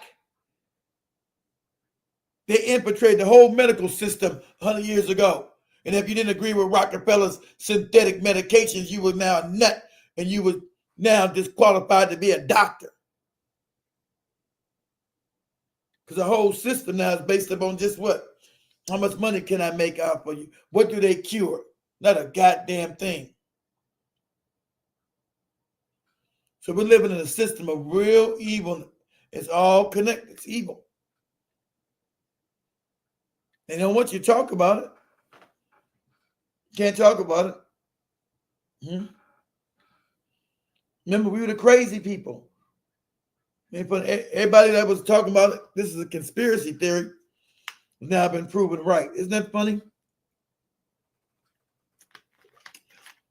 They infiltrated the whole medical system 100 years ago. And if you didn't agree with Rockefeller's synthetic medications, you were now a nut and you were now disqualified to be a doctor. Because the whole system now is based upon just what? How much money can I make out for you? What do they cure? Not a goddamn thing. So we're living in a system of real evil. It's all connected. It's evil. They don't want you to talk about it. Can't talk about it. Remember, we were the crazy people. Everybody that was talking about it, this is a conspiracy theory, has now been proven right. Isn't that funny?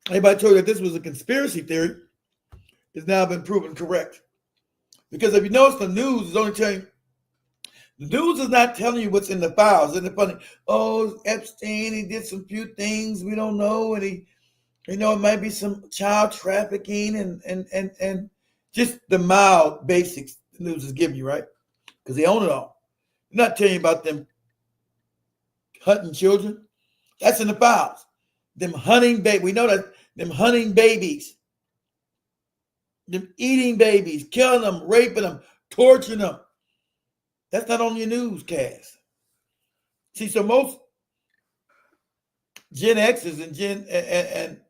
Everybody told you that this was a conspiracy theory, has now been proven correct. Because if you notice, the news is only telling the news is not telling you what's in the files. Isn't it funny? Oh, Epstein, he did some few things we don't know, and he, it might be some child trafficking and just the mild basics the news is giving you, right? Because they own it all. They're not telling you about them hunting children. That's in the files. Them hunting babies. We know that them hunting babies. Them eating babies, killing them, raping them, torturing them. That's not on your newscast. See, so most Gen X's and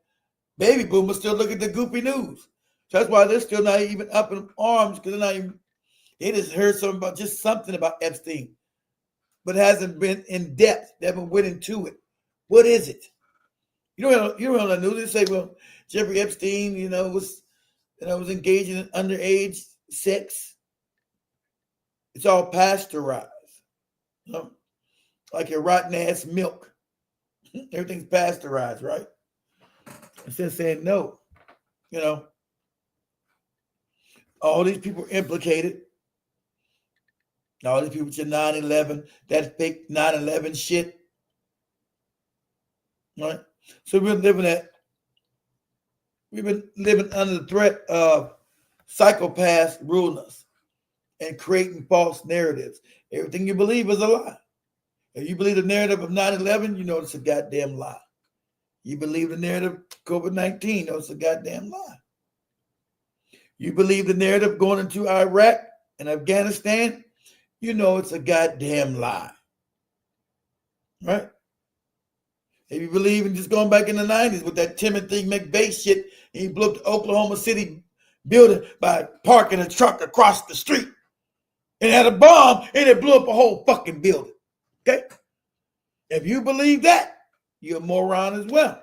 baby boomers still look at the goofy news. So that's why they're still not even up in arms, because they just heard something about Epstein, but it hasn't been in depth. They haven't went into it. What is it? You don't know the news. They say, well, Jeffrey Epstein, was engaging in underage sex. It's all pasteurized, like your rotten ass milk. Everything's pasteurized, right? Instead of saying no, all these people are implicated. All these people with your 9/11, that fake 9/11 shit, right? So we've been living under the threat of psychopaths ruling us and creating false narratives. Everything you believe is a lie. If you believe the narrative of 9/11, you know it's a goddamn lie. You believe the narrative of COVID-19, you know it's a goddamn lie. You believe the narrative going into Iraq and Afghanistan, you know it's a goddamn lie. Right? If you believe in just going back in the 90s with that Timothy McVeigh shit, and he blew up the Oklahoma City building by parking a truck across the street. And had a bomb, and it blew up a whole fucking building. Okay? If you believe that, you're a moron as well.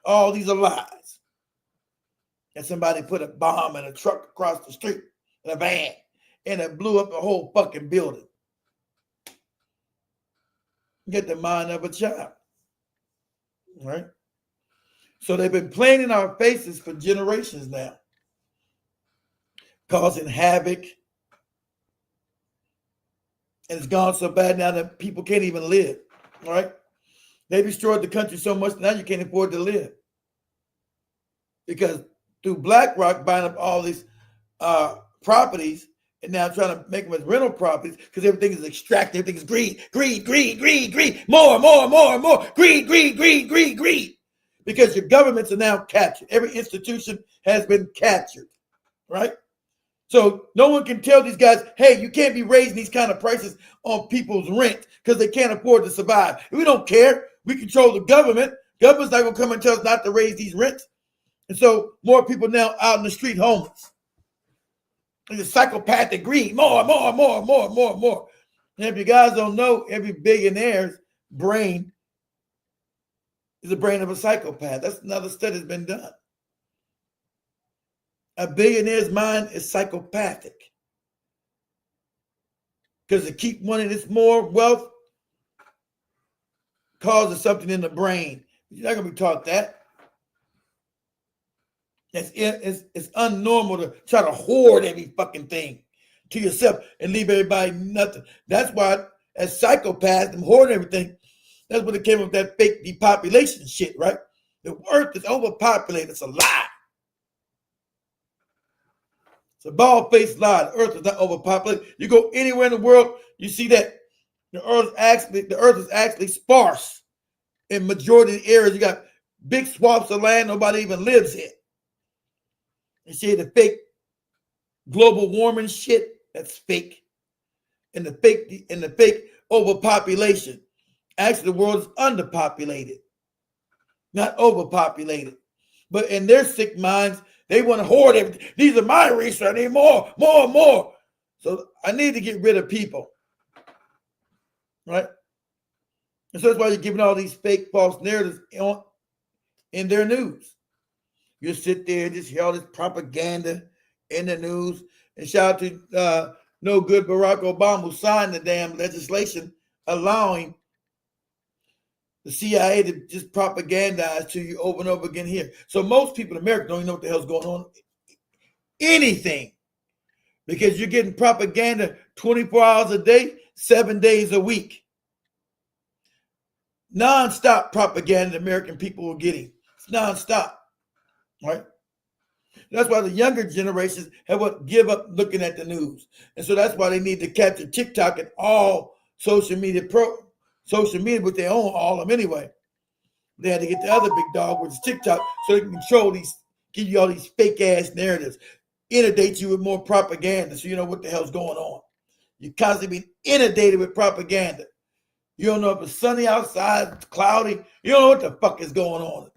All these are lies. And somebody put a bomb in a truck across the street, in a van, and it blew up a whole fucking building. Get the mind of a child. Right? So they've been playing in our faces for generations now, causing havoc. And it's gone so bad now that people can't even live, all right? They destroyed the country so much now you can't afford to live because through BlackRock buying up all these properties and now trying to make them as rental properties because everything is extracted, everything is greed, greed, greed, greed, greed, more, greed, greed, greed, greed, greed. Because your governments are now captured. Every institution has been captured, right? So no one can tell these guys, hey, you can't be raising these kind of prices on people's rent because they can't afford to survive. We don't care. We control the government. Government's not going to come and tell us not to raise these rents. And so more people now out in the street homeless. It's a psychopathic greed. More. And if you guys don't know, every billionaire's brain is the brain of a psychopath. That's another study that's been done. A billionaire's mind is psychopathic because to keep wanting this more wealth causes something in the brain. You're not going to be taught that. It's unnormal to try to hoard every fucking thing to yourself and leave everybody nothing. That's why, as psychopaths, them hoarding everything, that's when it came up with that fake depopulation shit, right? The earth is overpopulated. It's a lie. It's a bald-faced lie. The earth is not overpopulated. You go anywhere in the world, you see that the earth is actually sparse. In majority of the areas, you got big swaths of land nobody even lives in. You see the fake global warming shit, that's fake. And the fake overpopulation. Actually, the world is underpopulated, not overpopulated. But in their sick minds, they want to hoard everything. These are my resources. I need more. So I need to get rid of people, right? And so that's why you're giving all these fake, false narratives in their news. You sit there and just hear all this propaganda in the news. And shout out to no good Barack Obama who signed the damn legislation allowing the CIA to just propagandize to you over and over again here. So most people in America don't even know what the hell's going on. Anything. Because you're getting propaganda 24 hours a day, 7 days a week. Non-stop propaganda the American people are getting. It's non-stop. Right? That's why the younger generations have what give up looking at the news. And so that's why they need to capture TikTok and all social media, but they own all of them anyway. They had to get the other big dog, which is TikTok, so they can control these, give you all these fake ass narratives, inundate you with more propaganda so you know what the hell's going on. You're constantly being inundated with propaganda. You don't know if it's sunny outside, it's cloudy. You don't know what the fuck is going on.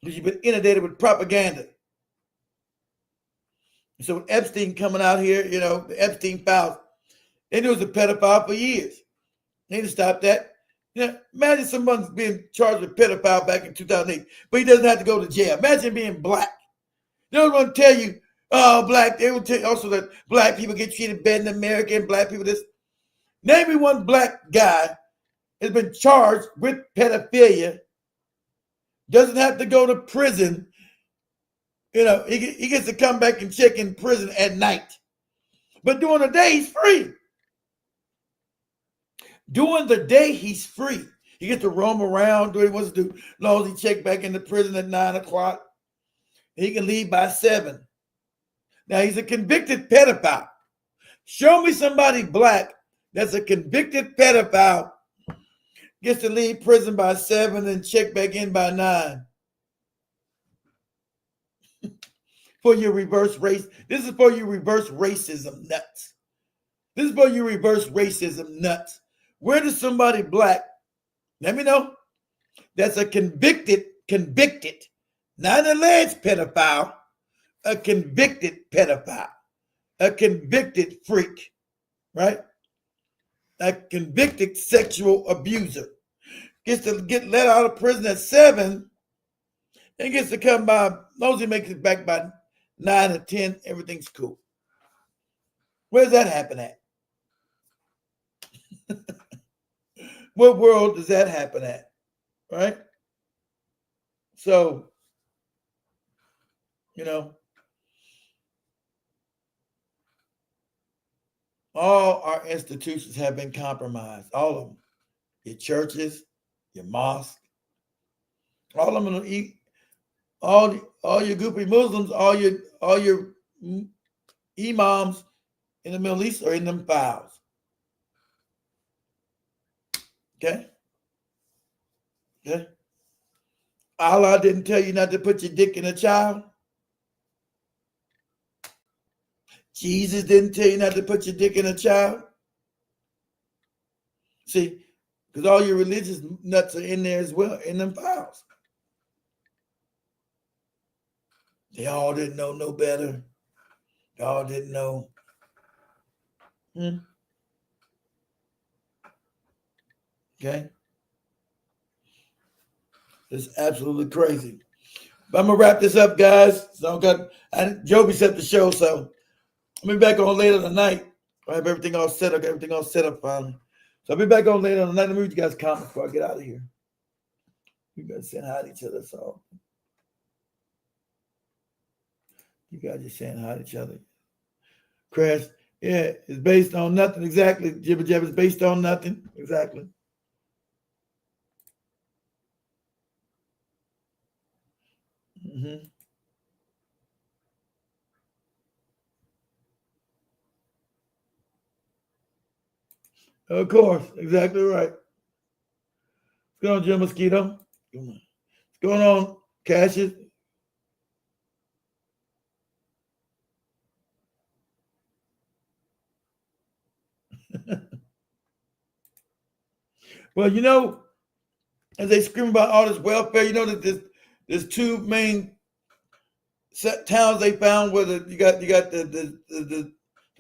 Because you've been inundated with propaganda. So with Epstein coming out here, you know, the Epstein files, they knew he was a pedophile for years. They need to stop that. You know, imagine someone's being charged with pedophile back in 2008, but he doesn't have to go to jail. Imagine being black. They don't want to tell you, oh, black. They will tell you also that black people get treated better than American, and black people this. Name me one black guy has been charged with pedophilia, doesn't have to go to prison. You know, he gets to come back and check in prison at night. But during the day, he's free. During the day, he's free. He gets to roam around, do what he wants to do. As long as he check back into prison at 9 o'clock, he can leave by 7. Now, he's a convicted pedophile. Show me somebody black that's a convicted pedophile, gets to leave prison by 7 and check back in by 9. For your reverse race. This is for your reverse racism nuts. This is for your reverse racism nuts. Where does somebody black, let me know, that's a convicted, not an alleged pedophile, a convicted pedophile, a convicted freak, right? A convicted sexual abuser gets to get let out of prison at 7 and gets to come by, as long as he makes it back by 9 or 10, everything's cool. Where does that happen at? What world does that happen at? Right? So, you know, all our institutions have been compromised. All of them. Your churches, your mosque, all of them all your goopy Muslims, all your imams in the Middle East are in them files. Okay? Okay? Allah didn't tell you not to put your dick in a child. Jesus didn't tell you not to put your dick in a child. See, because all your religious nuts are in there as well, in them files. They all didn't know no better. They all didn't know. Okay? It's absolutely crazy. But I'm going to wrap this up, guys. So Joby set the show, so I'll be back on later tonight. I have everything all set up. Got everything all set up finally. So I'll be back on later tonight. Let me read you guys' comments before I get out of here. You guys saying hi to each other, so you guys just saying hi to each other. Crash, yeah, it's based on nothing. Exactly. Jibber Jabber is based on nothing. Exactly. Of course, exactly right. What's going on, Jim Mosquito? What's going on, Cassius? Well, you know, as they scream about all this welfare, you know that there's two main towns they found where you got the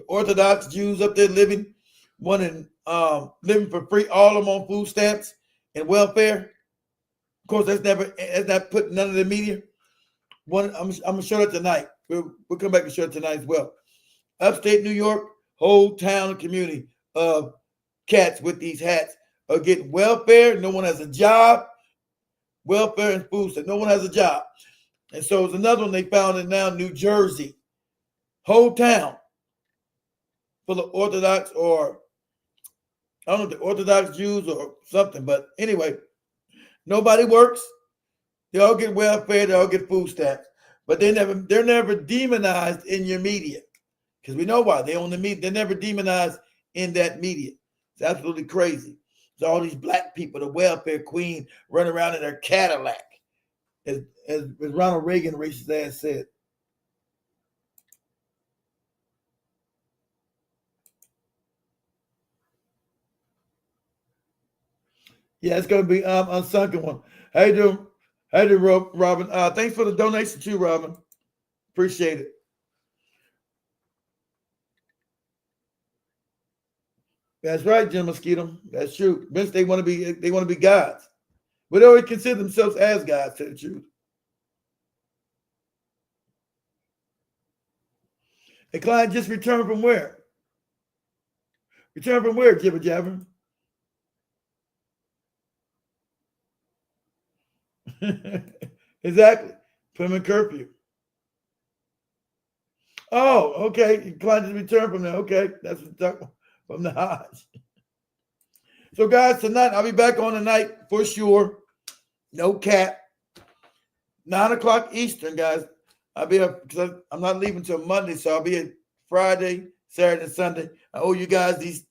Orthodox Jews up there living, one in living for free, all of them on food stamps and welfare. Of course, that's not put none of the media. I'm gonna show that tonight. We'll come back and show it tonight as well. Upstate New York, whole town and community of cats with these hats are getting welfare. No one has a job. Welfare and food stamps. No one has a job. And so it's another one they found in now New Jersey. Whole town full of Orthodox, or I don't know if they're Orthodox Jews or something, but anyway, nobody works. They all get welfare, they all get food stamps. But they're never demonized in your media. Because we know why. They own the media. They're never demonized in that media. It's absolutely crazy. So all these black people, the welfare queen, run around in their Cadillac. As Ronald Reagan racist ass said. Yeah, it's gonna be Unsunken One. How you doing? How you doing, Robin? Thanks for the donation too, Robin. Appreciate it. That's right, Jim Mosquito. That's true. Vince, they want to be gods. But they always consider themselves as gods, to the truth. A client just returned from where? Returned from where, Jibber Jabber? Exactly. Put him in curfew. Oh, okay. Client just returned from there. Okay. That's what I'm talking about. From the Hajj. So, guys, tonight, I'll be back on tonight for sure. No cap. 9 o'clock Eastern, guys. I'll be up because I'm not leaving until Monday, so I'll be at Friday, Saturday, and Sunday. I owe you guys these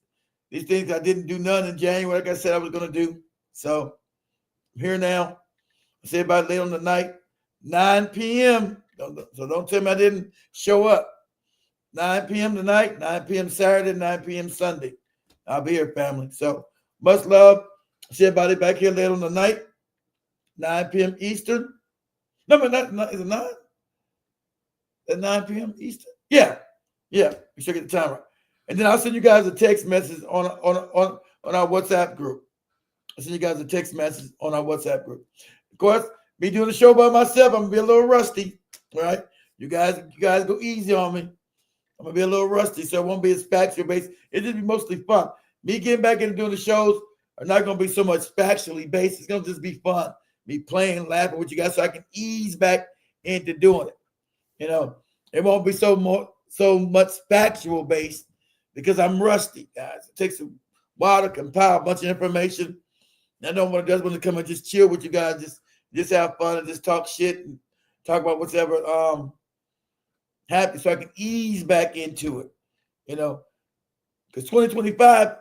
things. I didn't do none in January, like I said I was going to do. So, I'm here now. I'll see everybody later on the night, 9 p.m. So don't tell me I didn't show up. 9 p.m. tonight, 9 p.m. Saturday, 9 p.m. Sunday. I'll be here, family. So much love. See everybody back here later on the night, 9 p.m. Eastern. No, but not is it 9? At 9 p.m. Eastern? Yeah. We should get the time right. And then I'll send you guys a text message on our WhatsApp group. I'll send you guys a text message on our WhatsApp group. Of course, me doing the show by myself, I'm gonna be a little rusty. All right. You guys go easy on me. I'm gonna be a little rusty, so it won't be as factual based. It'll just be mostly fun. Me getting back into doing the shows are not gonna be so much factually based. It's gonna just be fun. Me playing, laughing with you guys, so I can ease back into doing it. You know, it won't be so much factual based because I'm rusty, guys. It takes a while to compile a bunch of information. I don't want to come and just chill with you guys, just have fun and just talk shit and talk about whatever happened, so I can ease back into it. You know, because 2025,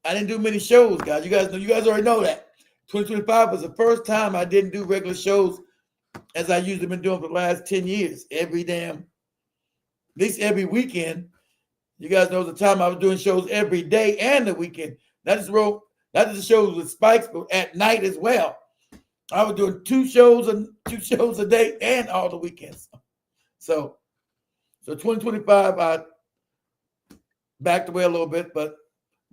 I didn't do many shows, guys. You guys know, you guys already know that. 2025 was the first time I didn't do regular shows as I usually been doing for the last 10 years. At least every weekend. You guys know the time I was doing shows every day and the weekend. Not just the shows with spikes, but at night as well. I was doing two shows a day and all the weekends. So 2025, I backed away a little bit, but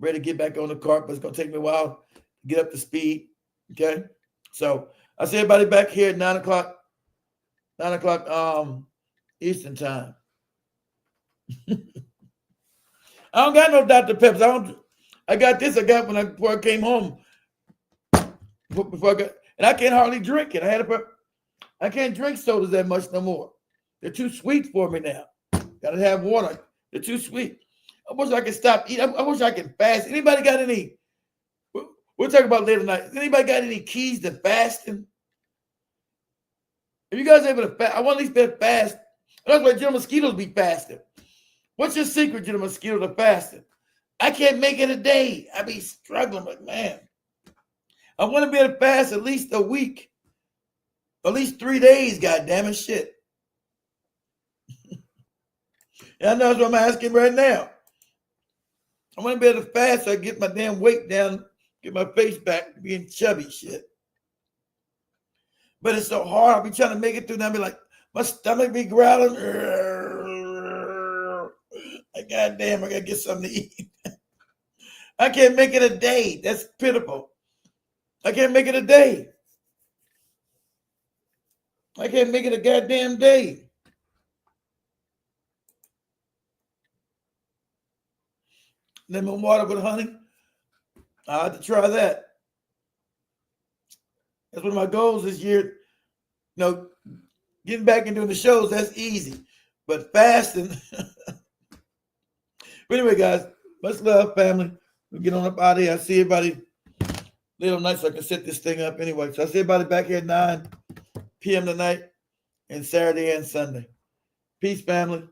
ready to get back on the cart. But it's gonna take me a while to get up to speed. Okay, so I see everybody back here at 9 o'clock Eastern time. I don't got no Dr. Peppers. I got this. Before I came home. And I can't hardly drink it. I can't drink sodas that much no more. They're too sweet for me now. Gotta have water. They're too sweet. I wish I could stop eating. I wish I could fast. Anybody got any? We'll talk about later tonight. Anybody got any keys to fasting? If you guys able to fast, I want at least be able to fast. That's why General Mosquitoes be fasting. What's your secret, General Mosquito, to fasting? I can't make it a day. I be struggling, like, man. I want to be able to fast at least a week. At least 3 days, goddammit, shit. And I know that's what I'm asking right now. I want to be able to fast so I get my damn weight down, get my face back, being chubby, shit. But it's so hard. I'll be trying to make it through, and I'll be like, my stomach be growling. Like, goddamn, I got to get something to eat. I can't make it a day. That's pitiful. I can't make it a day. I can't make it a goddamn day. Lemon water with honey. I have to try that. That's one of my goals this year. You know, getting back and doing the shows, that's easy. But fasting. But anyway, guys, much love, family. We'll get on up out of here. I see everybody later night so I can set this thing up anyway. So I see everybody back here at 9 p.m. tonight and Saturday and Sunday. Peace, family.